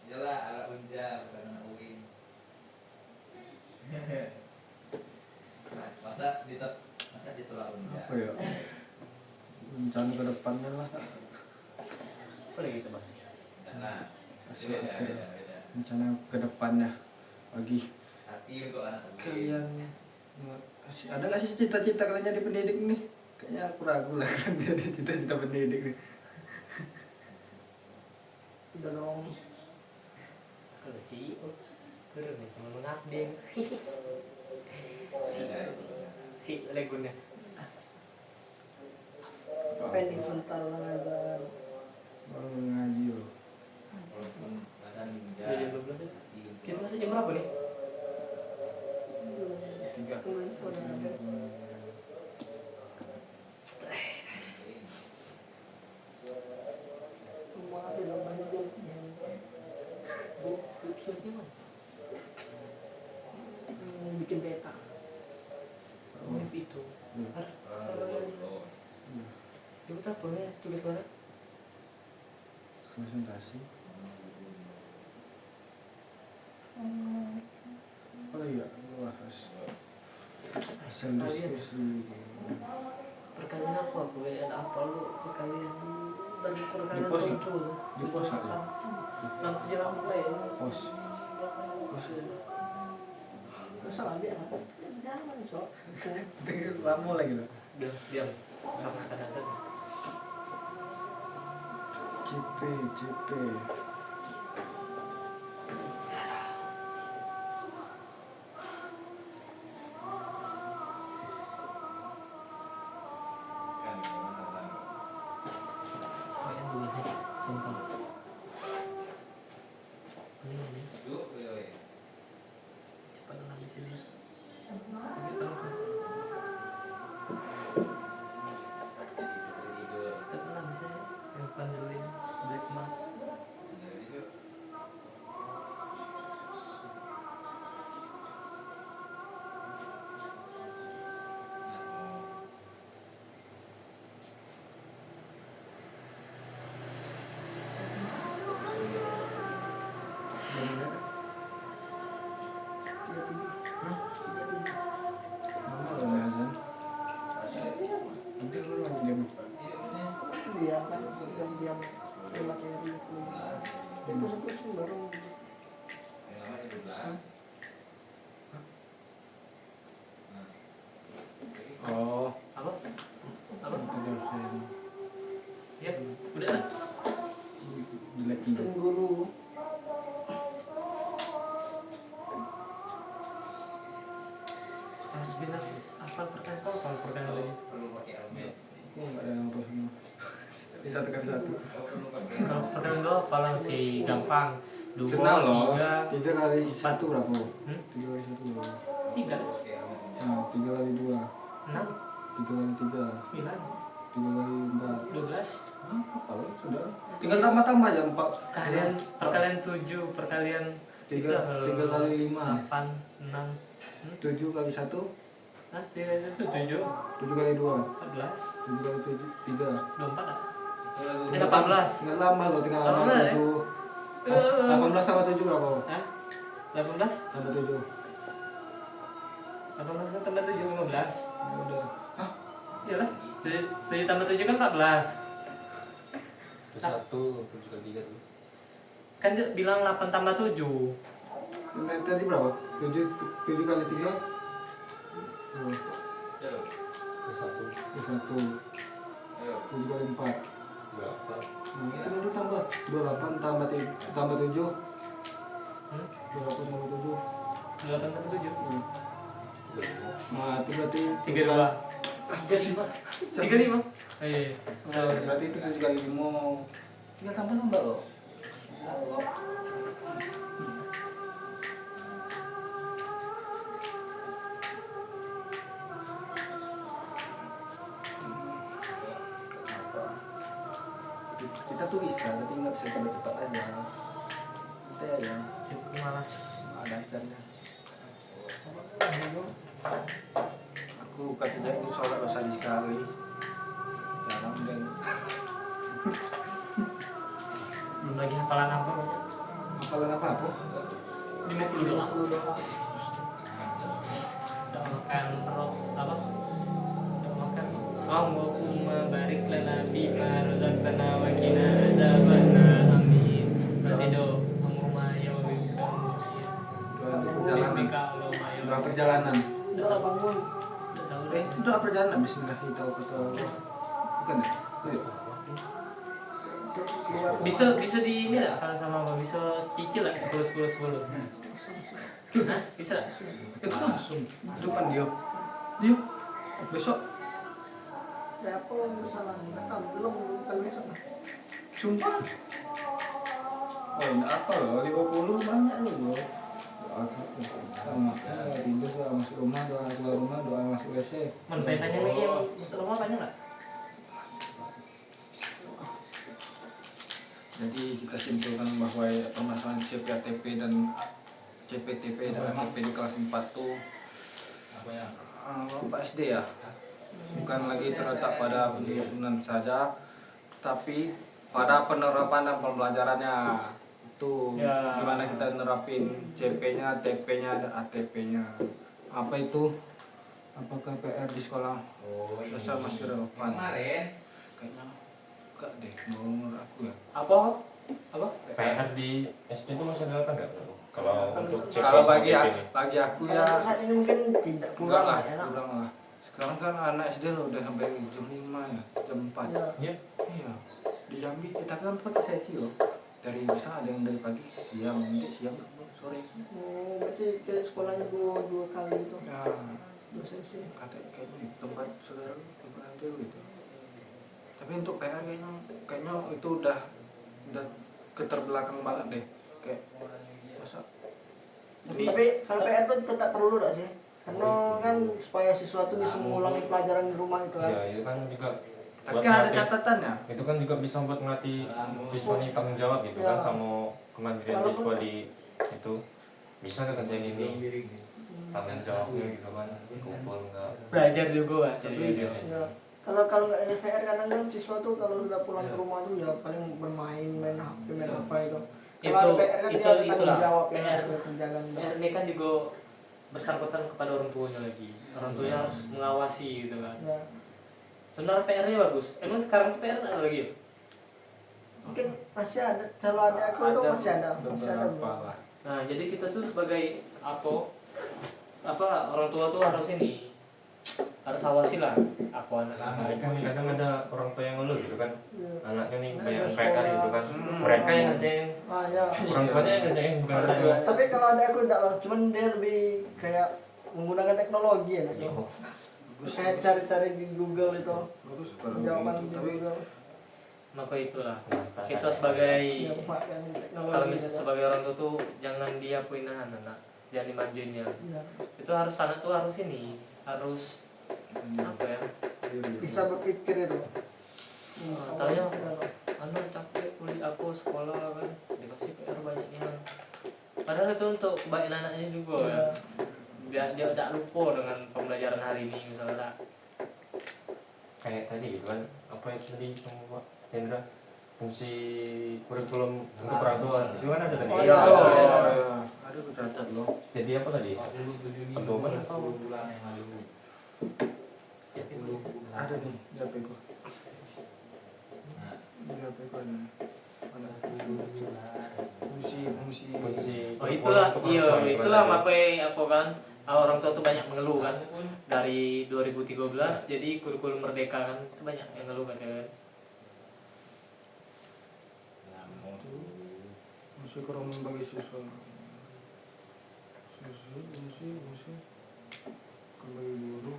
Yalah, anak unja bukan anak UIN. Masa ditolak unja. Apa ya? Rencana ke depannya lah. Apa lagi kita bahas? Nah, Masuk beda, ke beda, beda. rencana ke depannya bagi Hati untuk anak kalian. Ada nggak sih cita-cita kalian jadi pendidik nih? Kayaknya aku ragu lah kan jadi cita-cita pendidik nih. Udah dong. Kalau CEO keren ya cuma mengabdi. Si legunnya. Pending sebentar lah ngajar. Baru ngaji loh. walaupun kadang Jadi 12 ya. Kita masih jam berapa nih? 3. Semua ada banyak jam. Bikin beta. Mimpi itu. Coba tak boleh tulis mana? Konsentrasi. Apa lagi ya? Bahas hasil diskusi. Perkalian apa? Ada apa lu? Perkalian dari perkalian Di pos ya? muncul. Di pos ada. 678 ya. Pos. Masa lagi anak? Jangan sok. Lama lagi loh. Diam. Karena ada azan. CP. kan gimana sama. Kalian dulu nih. Sumpah. Ini. Yuk, yuk. Cepat lah di sini. Ini terus. Tidur. Cepat lah bisa. Yang pandelin black mats. Tidur. Lama loh nih azan. Nanti lu lagi jam. Diam kan, diam materi itu. Pusing baru. Yang lama 12. Oh, Apa? Apa? itu dosen. Ya, udah lah. Jelek Sistem guru. Harus bilang apa pertanyaan kau kalau pertanyaan lagi. Perlu pakai helmet. Oh, enggak ada yang apa semua. Ini 1 kali 1. Oh, perlu pakai Kalau pertanyaan dua paling si gampang. Dua, Senang loh. tiga, 3 kali 1 berapa? Hmm? 3 kali 1 berapa? tiga, pakai helmet. Nah, 3 kali 2. 6, 3 kali 3. 9, 3 kali 4. 12. Kalau sudah. Tinggal tambah-tambah aja 4. Kalian perkalian 7, perkalian 3 kali 5. 8, 6. 7 kali 1. Hah, 3 kali 1, 7, 7 kali 2. 14, 7 kali 7. 3. 24 ah? Lalu 18. Nggak lama loh, tinggal Lama lama ya? 7. 18 tambah 7 berapa? Hah? 18? Tambah 7. 18 tambah 7, 15. Ya udah. Hah? Iyalah, 7 tambah 7 kan 14. Terus 1, 7 kali 3 tuh. Kan dia bilang 8 tambah 7. Ini tadi berapa? 7 kali 3. Oh, Terus 1, plus 1. 7 kali 4. berapa? Nah, itu nanti tambah 28 tambah 7. Hmm? 28 tambah 7. 8 tambah 7. Nah, itu berarti 32. 35. 35. Eh, Berarti itu 7 kali 5. Tinggal tambah loh. Kita tuh bisa, tapi nggak bisa cepat-cepat aja. Kita ya, itu malas. ada acaranya. Aku katanya itu sholat dosa sekali. Jarang dan Belum lagi hafalan apa banyak. hafalan apa? 50 doang. Doakan roh apa? Doakan Allahumma barik lana bima razaqtana wa qina adzaban doa perjalanan. Udah bangun. Nggak tahu deh. Itu doa perjalanan bismillah kita bukan ya? Iya. Bisa di ini lah kalau sama apa bisa cicil lah 10. Hah? Bisa? Itu langsung depan dia besok Ya apa salah? Belum bukan besok. sumpah oh enggak apa loh 50 banyak loh sama tidur doa masuk rumah doa keluar rumah doa masuk WC Tanya lagi yang masuk rumah banyak nggak? jadi kita simpulkan bahwa permasalahan CPATP dan CPTP dan ATP di kelas 4 tuh Pak SD ya bukan lagi terletak pada penyusunan saja tapi pada penerapan dan pembelajarannya itu Ya. gimana kita nerapin CP-nya, TP-nya dan ATP-nya apa itu apakah PR di sekolah dasar masih relevan kayaknya enggak deh menurut aku ya Apa? PR di SD itu masih relevan nggak? Kalau untuk CP kalau sama bagi TP ini? aku Kalau ya untuk saat ini mungkin tidak kurang lah ya. kurang lah sekarang kan anak SD lo udah sampai jam 5 ya jam 4 Ya. Iya. iya di Jambi tapi kan pakai sesi loh dari bisa ada yang dari pagi siang nanti siang sore Oh, berarti ke sekolahnya dua kali itu. ya Dua sesi. kata kayaknya di tempat saudara tempat nanti gitu tapi untuk PR kayaknya itu udah keterbelakang banget deh kayak masa Tapi kalau PR itu tetap perlu tak sih? Karena kan supaya siswa itu bisa mengulangi pelajaran di rumah itu kan. Ya, itu kan juga tapi buat kan ada ngelatih- catatannya itu kan juga bisa buat ngelatih siswa ini tanggung jawab gitu kan Ya. sama kemandirian Walaupun- siswa di itu bisa nggak kerjain ini tanggung jawabnya gitu kan kumpul nggak Belajar juga kan. Jadi Iya. Ya. Kalau nggak ada PR kadang kan siswa tuh kalau sudah pulang ke rumah tuh ya paling bermain, main HP, main apa itu. Kalau ada PR kan dia ada tanggung jawab yang harus dikerjakan. PR ini kan juga bersangkutan kepada orang tuanya lagi. Orang tuanya harus mengawasi gitu kan. Ya. Sebenarnya PR-nya bagus. Emang sekarang tuh PR ada lagi ya? Mungkin masih ada. Kalau ada aku itu masih ada. Masih ada. beberapa lah Nah, jadi kita tuh sebagai apa orang tua tuh harus ini harus awasi lah aku anak kadang ada orang tua yang ngeluh gitu kan Ya. anaknya nih Ada banyak PR sekolah. gitu kan Hmm. mereka yang ngerjain Ah ya. orang tuanya yang ngerjain bukan orang tua Tapi kalau ada aku enggak loh. Cuman dia lebih kayak menggunakan teknologi ya. Gitu. Kayak cari-cari di Google itu. bagus kalau Jawaban begitu di tapi Google. maka itulah kita sebagai Ya, memanfaatkan kalau teknologi. kita sebagai orang tua tuh jangan diakuin anak jangan dimajuinnya Ya. itu harus anak tuh harus ini harus apa ya Bisa berpikir itu. tanya anak capek kuliah aku sekolah kan dikasih PR banyaknya padahal itu untuk kebaikan anaknya juga ya biar dia tidak lupa dengan pembelajaran hari ini misalnya kayak tadi gitu kan apa yang tadi sama Pak Hendra fungsi kurikulum untuk orang tua itu kan ada tadi Oh, iya iya. ada kecatat loh jadi apa tadi pedoman atau ada nih di HP ku di HP ku ada fungsi oh itulah iya itulah makanya aku kan orang tua tuh banyak mengeluh kan dari 2013 jadi kurikulum merdeka kan itu banyak yang ngeluh kan ya. fungsi kurang membagi siswa fungsi kembali guru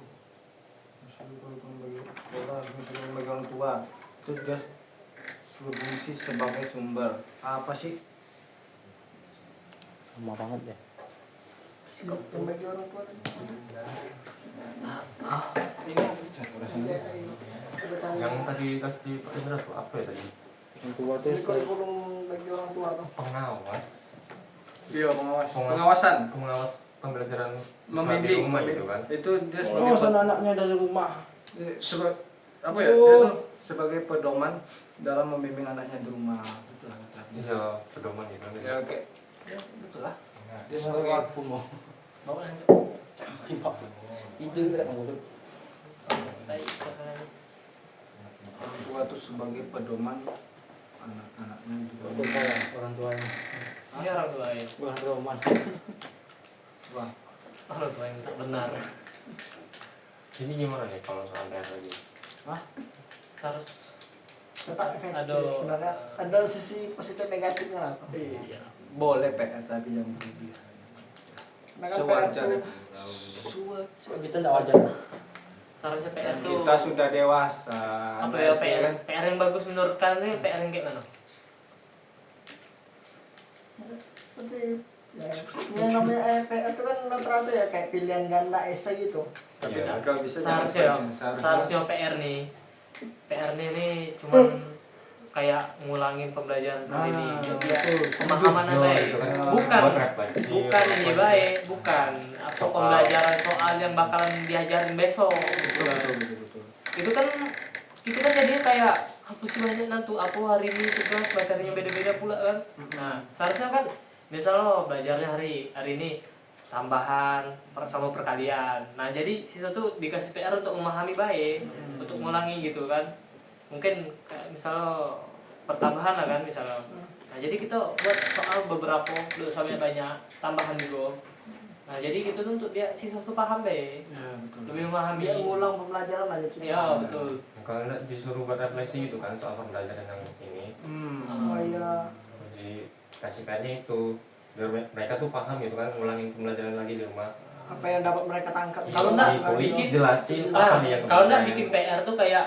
fungsi kembali sekolah fungsi kembali orang tua itu dia berfungsi sebagai sumber apa sih Lama banget ya. Sikap yang bagi orang tua tadi. yang tadi kasih Pak Hendra tuh apa ya tadi Yang tua tuh Kurikulum bagi orang tua tuh. pengawas iya pengawasan pengawas pembelajaran siswa di membimbing rumah gitu kan itu dia Oh, sebagai sana anaknya dari rumah. apa ya dia tuh sebagai pedoman dalam membimbing anaknya di rumah betul lah kata. iya pedoman gitu kan Ya oke ya betul lah dia Yang sebagai lewat pun mau. Bawa nanti. Itu tidak tahu. Baik, masalahnya. orang tua tuh sebagai pedoman anak-anaknya juga Orang tuanya. Ini orang tua ya. Bukan Roman. wah orang tua yang tak benar. Ini gimana nih kalau soal PR lagi? Harus Tetap efektif. Aduh. Sebenarnya ada sisi positif negatifnya lah. Iya. Boleh PR tapi yang berlebihan. Karena kan PR Sewajarnya. tuh Kita tidak wajar. seharusnya PR tuh Kita sudah dewasa. apa Nah, ya SD PR kan PR yang bagus menurut kalian ini PR yang kayak mana? seperti ya, yang namanya PR itu kan rata-rata ya kayak pilihan ganda esai gitu. tapi Iya. kalau bisa Seharusnya seharusnya PR nih cuman kayak ngulangin pembelajaran kali ini. Pemahaman Yo, baik. itu kan Bukan buat refleksi, bukan ini buat- baik, bukan apa Soal. pembelajaran soal yang bakalan diajarin besok. betul. Itu kan kita kan jadinya kayak apa sih banyak nanti apa hari ini tugas materinya beda-beda pula kan. Nah, seharusnya kan misal lo belajarnya hari ini tambahan sama perkalian. Nah, jadi siswa tuh dikasih PR untuk memahami baik, untuk ngulangi gitu kan. Mungkin kayak misal lo pertambahan lah kan misal lo. Nah, jadi kita buat soal beberapa sampai banyak tambahan juga. Nah, jadi gitu tuh untuk dia siswa tuh paham deh. Ya, betul. Lebih memahami. Dia ngulang pembelajaran aja. Iya, betul. Kalau nggak disuruh buat refleksi gitu kan soal pembelajaran yang ini, Oh iya. jadi kasih PR-nya itu biar mereka tuh paham gitu kan, ngulangin pembelajaran lagi di rumah. Apa yang dapat mereka tangkap? Kalau enggak, ditulis, bikin- jelasin Nah, apa nih yang kalau enggak kemarin. bikin PR tuh kayak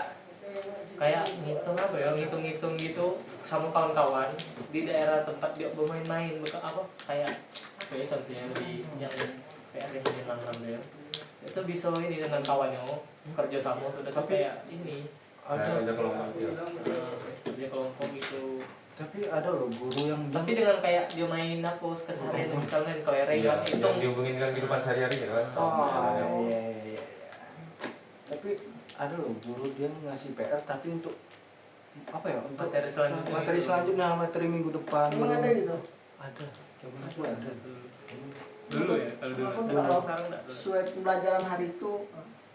ngitung apa ya, ngitung gitu sama kawan-kawan di daerah tempat dia bermain-main, bukan apa kayak apa ya contohnya di yang PR yang menyenangkan dia. Itu bisa ini dengan kawannya kerja sama sudah tuh kayak ini Saya aja kalau mau kerja kelompok gitu. Tapi ada loh guru yang Tapi dengan kayak dia main apa keseharian misalnya main kelereng iya, kan itu yang dihubungin dengan kehidupan sehari-hari gitu kan. Oh, iya. Tapi ada loh guru dia ngasih PR tapi untuk apa ya? Untuk Materi selanjutnya. materi selanjutnya, materi minggu depan. Emang ada gitu? Ada. Coba aku ada. Dulu ya kalau dulu. Aku enggak loh. Sekarang enggak. Sesuai pembelajaran hari itu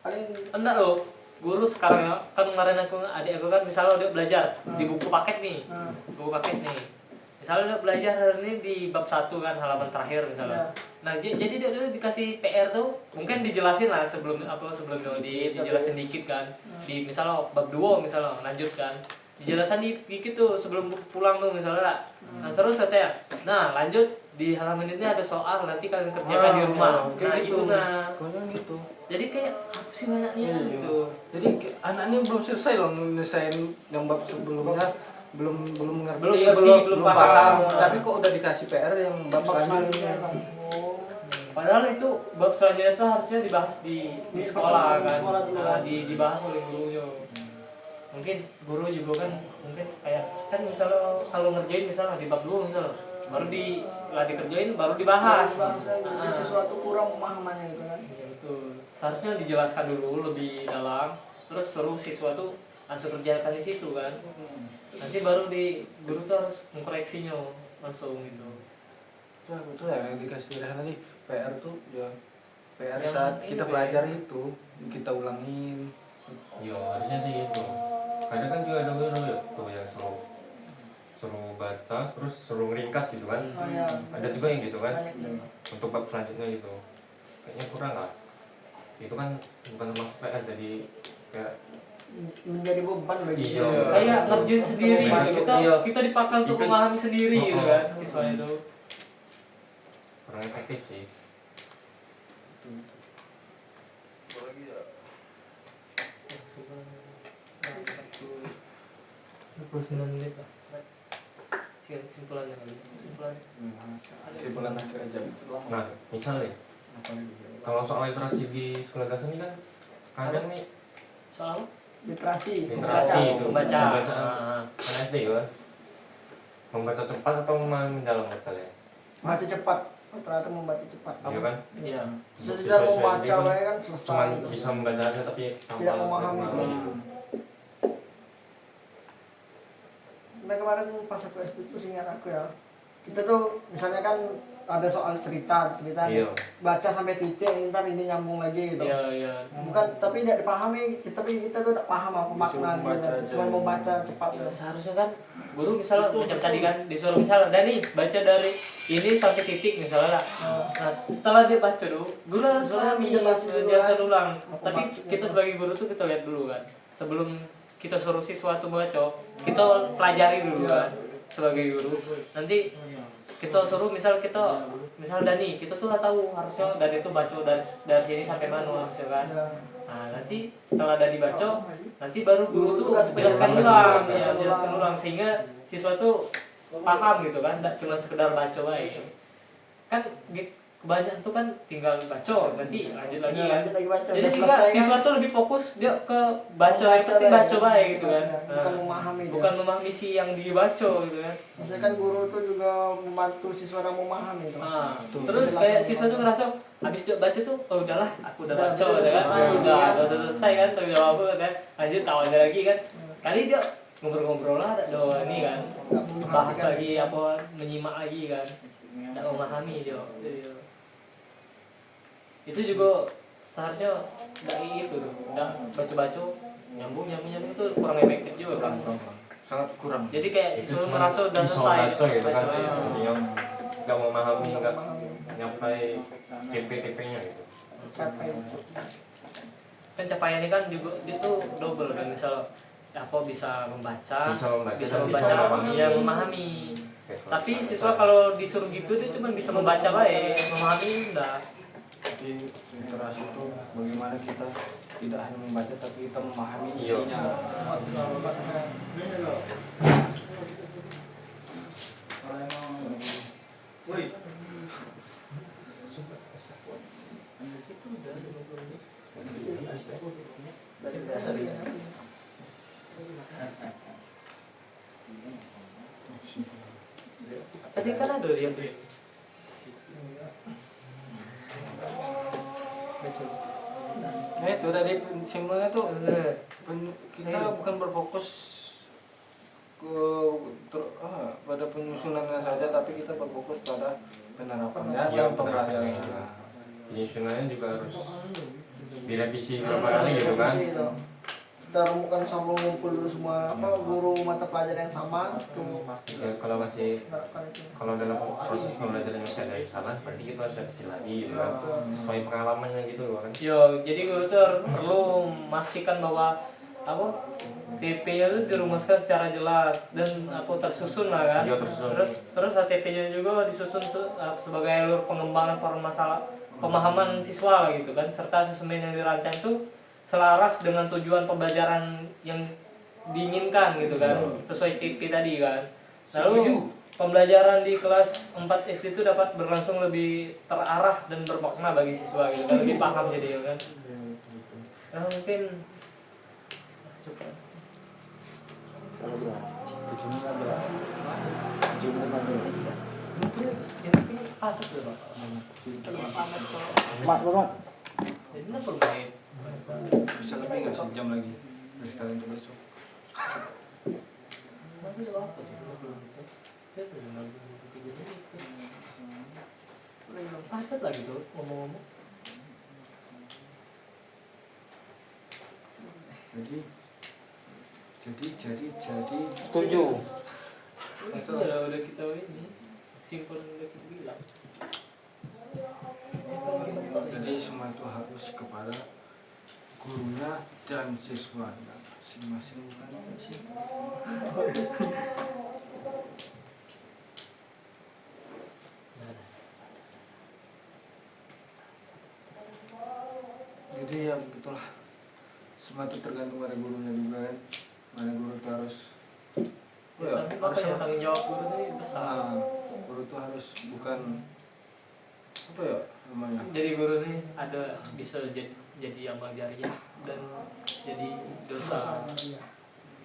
paling Enggak loh, guru sekarang ya, kan kemarin adik aku kan misalnya dia belajar di buku paket nih, buku paket nih. Misalnya dia belajar hari ini di bab 1 kan halaman terakhir misalnya. Nah, jadi dia dulu dikasih PR tuh, mungkin dijelasin lah sebelum dijelasin dikit kan. Di misalnya bab 2 misalnya lanjut kan. Dijelasin dikit tuh sebelum pulang tuh misalnya. Nah, terus katanya, nah lanjut di halaman ini ada soal nanti kalian kerjakan di rumah. Nah, gitu nah. Kayaknya gitu. Jadi kayak apa sih banyaknya gitu. Jadi anak ini belum selesai loh nyelesain yang bab sebelumnya, belum ngerti, belum paham. Tapi kok udah dikasih PR yang bab selanjutnya. Padahal itu bab selanjutnya itu harusnya dibahas di sekolah kan. Sekolah dulu. Nah, dibahas oleh gurunya. Mungkin guru juga kan mungkin kayak kan misalnya kalau ngerjain misalnya di bab 2 misalnya baru dikerjain baru dibahas. Jadi sesuatu kurang pemahamannya gitu kan. Iya betul. Seharusnya dijelaskan dulu lebih dalam, terus suruh siswa tuh langsung kerjakan di situ kan. Nanti baru guru tuh harus mengkoreksinya langsung gitu. Ya betul ya yang dikasih pilihan tadi PR tuh ya PR Yang saat ini, kita Be. belajar itu kita ulangin. Yo, harusnya sih gitu. Kadang kan juga ada guru ya tuh yang suruh baca terus suruh ringkas gitu kan. Oh iya. Ada juga yang gitu kan. Banyak. Untuk bab selanjutnya gitu. Kayaknya kurang lah. Itu kan bukan termasuk PR jadi kayak Menjadi beban bagi Iya. dia. Kayak ngerjain sendiri Iya. gitu. Kita dipaksa untuk Itu- memahami sendiri gitu Oh. kan siswanya itu. kurang efektif sih. menit lah. Simpulannya kali. Simpulan akhir aja. Nah, misalnya kalau soal literasi di sekolah dasar ini kan kadang nih Soal Literasi. literasi itu membaca. bacaan kan SD kan membaca cepat atau mendalam menurut kalian? Baca cepat. Ternyata membaca cepat. Iya kan? Iya. Sesudah membaca dia kan kan cuman selesai. bisa membaca aja tapi Tidak memahami. Nah kemarin pas aku SD itu ingat aku ya kita tuh misalnya kan ada soal cerita Iya. baca sampai titik ntar ini nyambung lagi gitu. Iya. Bukan, tapi tidak dipahami, tapi kita tuh tidak paham apa makna Disuruh membaca dia, aja. cuma mau baca cepat. Ya, seharusnya kan guru misalnya macam tadi kan disuruh misalnya Dani baca dari ini sampai titik misalnya. Nah setelah dia baca dulu, guru harus pahami, jelasin ulang. Tapi kita sebagai guru tuh kita lihat dulu kan, sebelum kita suruh siswa tuh baca, kita pelajari dulu kan sebagai guru. Nanti kita suruh misal Dani, kita tuh udah tahu harusnya Dani tuh baca dari sini sampai mana harusnya kan. Nah nanti setelah Dani baca, nanti baru guru tuh jelaskan ulang sehingga siswa tuh paham gitu kan, tidak cuma sekedar baca baik. Kan kebanyakan tuh kan tinggal baca nanti lanjut lagi kan. baca. Jadi Udah sehingga selesai, siswa kan? tuh lebih fokus dia ke baca baik gitu kan. Bukan memahami dia. Bukan memahami si yang dibaca gitu kan. Maksudnya kan guru tuh juga membantu siswa yang memahami tuh. Nah, terus kayak siswa tuh ngerasa habis dia baca tuh, oh udahlah aku udah Udah, baca udah udah kan. selesai, Udah ya. selesai kan, tanggung jawab kan. Lanjut tahu aja lagi kan. Kali dia ngobrol-ngobrol lah ada doa ini kan. Bahas lagi apa, menyimak lagi kan. Tidak memahami dia. Itu juga seharusnya dari itu tuh, udah baca-baca nyambung itu kurang efektif juga kan. Sangat kurang. Jadi kayak Itu siswa cuma merasa udah selesai baca gitu kan, baca, ya. yang nggak memahami, nggak nyampai CP-TP-nya gitu. Capek. Pencapaian ini kan juga dia tuh double kan, misal apa bisa membaca Bisa memahami. yang memahami. Kayak Tapi selesai. siswa kalau disuruh gitu dia cuma bisa membaca baik, memahami enggak. Jadi literasi itu bagaimana kita tidak hanya membaca tapi kita memahami Iya. isinya. Tadi kan ada yang betul. Nah itu tadi simpelnya tuh kita bukan berfokus pada penyusunannya saja, tapi kita berfokus pada penerapannya Iya, dan pembelajarannya. Penyusunannya juga harus direvisi berapa kali gitu kan. Kita rumuskan sama ngumpul dulu semua guru mata pelajaran yang sama tuh. Ya, kalau dalam proses pembelajaran masih ada yang salah, berarti kita harus revisi lagi gitu kan. Sesuai pengalamannya gitu kan. Yo, jadi guru tuh perlu memastikan bahwa TP-nya itu dirumuskan secara jelas dan tersusun lah kan. Iya, tersusun. Terus TP-nya juga disusun sebagai alur pengembangan pemahaman siswa lah gitu kan, serta asemen yang dirancang itu selaras dengan tujuan pembelajaran yang diinginkan gitu kan, sesuai TP tadi kan. Lalu pembelajaran di kelas 4 SD itu dapat berlangsung lebih terarah dan bermakna bagi siswa gitu kan, lebih paham jadi ya kan. Nah, mungkin cukup. Ini padat loh Pak. Mak, Mak. Jadi ini bermain. Bisa lebih nggak sejam lagi dari sekarang untuk besok? Tapi apa sih? Saya tuh padat lagi tuh ngomong-ngomong. Jadi Setuju. Udah kita ini simpel udah kita bilang. jadi semua itu harus kepada gurunya dan siswanya masing-masing, bukan sih? Jadi ya begitulah, semua itu tergantung pada gurunya juga kan. Mana guru itu harus Tapi makanya tanggung jawab guru ini besar. guru itu harus bukan apa ya namanya, Jadi guru ini ada bisa jadi amal jariah dan jadi dosa.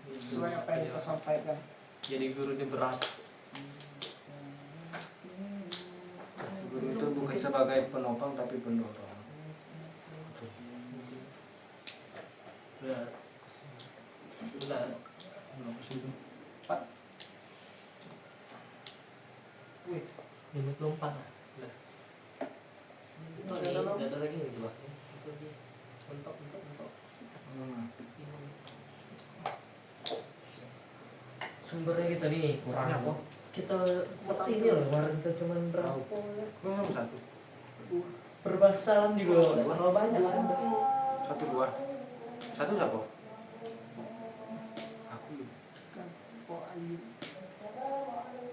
Sesuai apa yang kita sampaikan. Jadi guru ini berat. guru itu bukan sebagai penopang tapi pendorong. Benar. Benar. 54 lah. Udah. Itu nih, nggak ada lagi nih di bawahnya. Itu dia. Mentok. Sumbernya kita nih kurang apa? Kita seperti ini loh, kemarin kita cuma berapa? Kok yang satu? Permasalahan juga terlalu banyak kan? Satu dua. Satu siapa? Aku.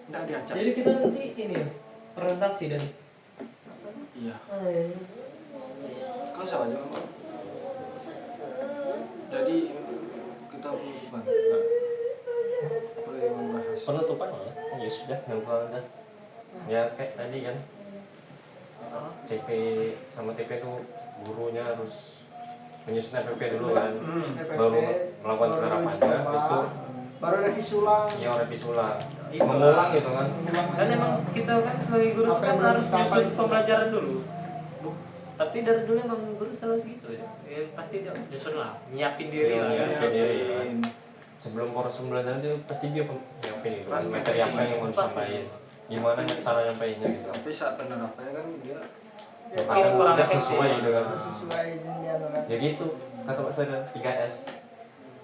Nggak diacak. Jadi kita nanti ini ya, presentasi dan Iya. Kau siapa aja? Jadi kita penutupan. Boleh membahas. Penutupan ya sudah nggak ya kayak tadi kan CP sama TP tuh gurunya harus menyusun FPP dulu kan, baru melakukan penerapannya, habis itu baru revisi ulang. ya revisi ulang, Itu mengulang gitu kan. kan emang kita kan sebagai guru Apa kan yang belum harus disampaikan nyusun itu? pembelajaran dulu. Tapi dari dulu emang guru selalu segitu ya. Pasti dia nyusun lah, nyiapin diri lah. Iya, Ya. sendiri kan. Sebelum proses pembelajaran itu pasti dia nyiapin itu kan, materi apa yang mau disampaikan, gimana cara nyampainya gitu. Tapi saat penerapannya kan dia Mungkin kurang Nggak efektif. sesuai gitu kan. Sesuai dengan kan. Ya gitu, kata Pak Sada, 3S.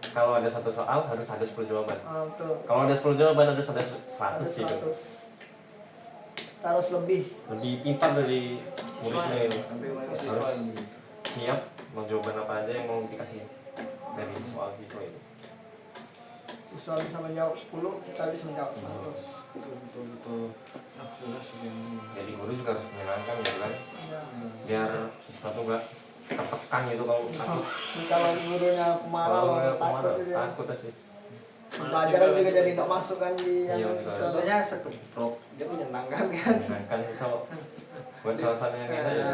Kalau ada satu soal harus ada 10 jawaban. Betul. Kalau ada 10 jawaban harus ada 100 gitu. 100. Harus lebih. Lebih pintar dari muridnya itu. sampai mana siswa Harus ini. siap mau jawaban apa aja yang mau dikasih dari soal siswa itu. Siswa bisa menjawab 10, kita bisa menjawab 100. Betul. Ah, jelas ini. Jadi guru juga harus menyenangkan gitu kan, Ya. biar siswa tuh gak tertekan gitu kalau takut. Kalau gurunya marah, Kalau nggak takut kemana, dia. takut sih. Pelajaran juga jadi nggak masuk kan di Iya, yang juga. siswa. Sebenarnya sekeprok dia menyenangkan kan. Menyenangkan bisa buat suasana yang enak ya.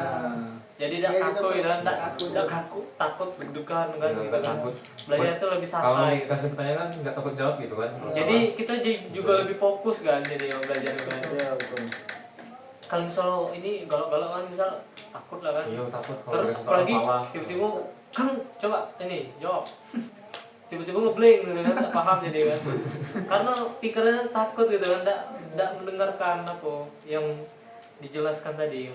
Jadi tidak Iya, kaku gitu. gitu kan, Kaku. tidak kaku, takut deg-degan kan Nggak gitu kan. takut. Belajar itu lebih Kalau santai. Gitu. dikasih pertanyaan kan nggak takut jawab gitu kan. Jadi kita juga lebih fokus kan jadi yang belajar kan. Iya betul. Kalau misalnya ini galak-galak kan misal takut lah kan. Iya takut kalau Terus dikasih apalagi salah. tiba-tiba Kang coba ini jawab. Tiba-tiba ngeblank gitu kan, tak paham jadi kan. Karena pikirannya takut gitu kan, tidak mendengarkan apa yang dijelaskan tadi.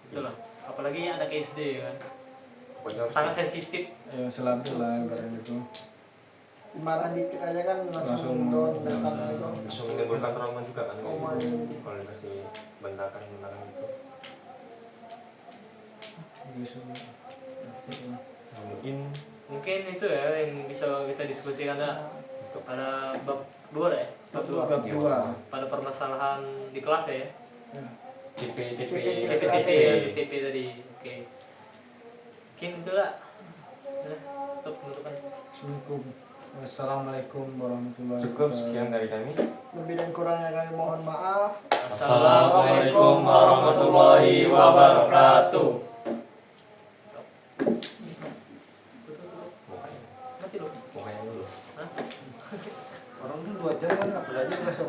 Itulah. Apalagi ada SD kan. Pokoknya harus Sangat sensitif. Ya selalu lah karena itu. Marah dikit aja kan Langsung langsung down dan karena itu. bisa menimbulkan trauma juga kan Trauma. kalau dikasih bentakan gitu. Nah, mungkin Mungkin itu ya yang bisa kita diskusikan ada bab 2 ya. Bab 2 Bab dua. pada permasalahan di kelas ya. TP TP ya, TP tadi. Oke. Mungkin itulah. Nah, untuk penutupan. Assalamualaikum warahmatullahi cukup sekian dari kami. Lebih dan kurangnya kami mohon maaf. Assalamualaikum warahmatullahi wabarakatuh. Mukanya Mati loh. mukanya dulu. Orang dulu 2 jam kan apalagi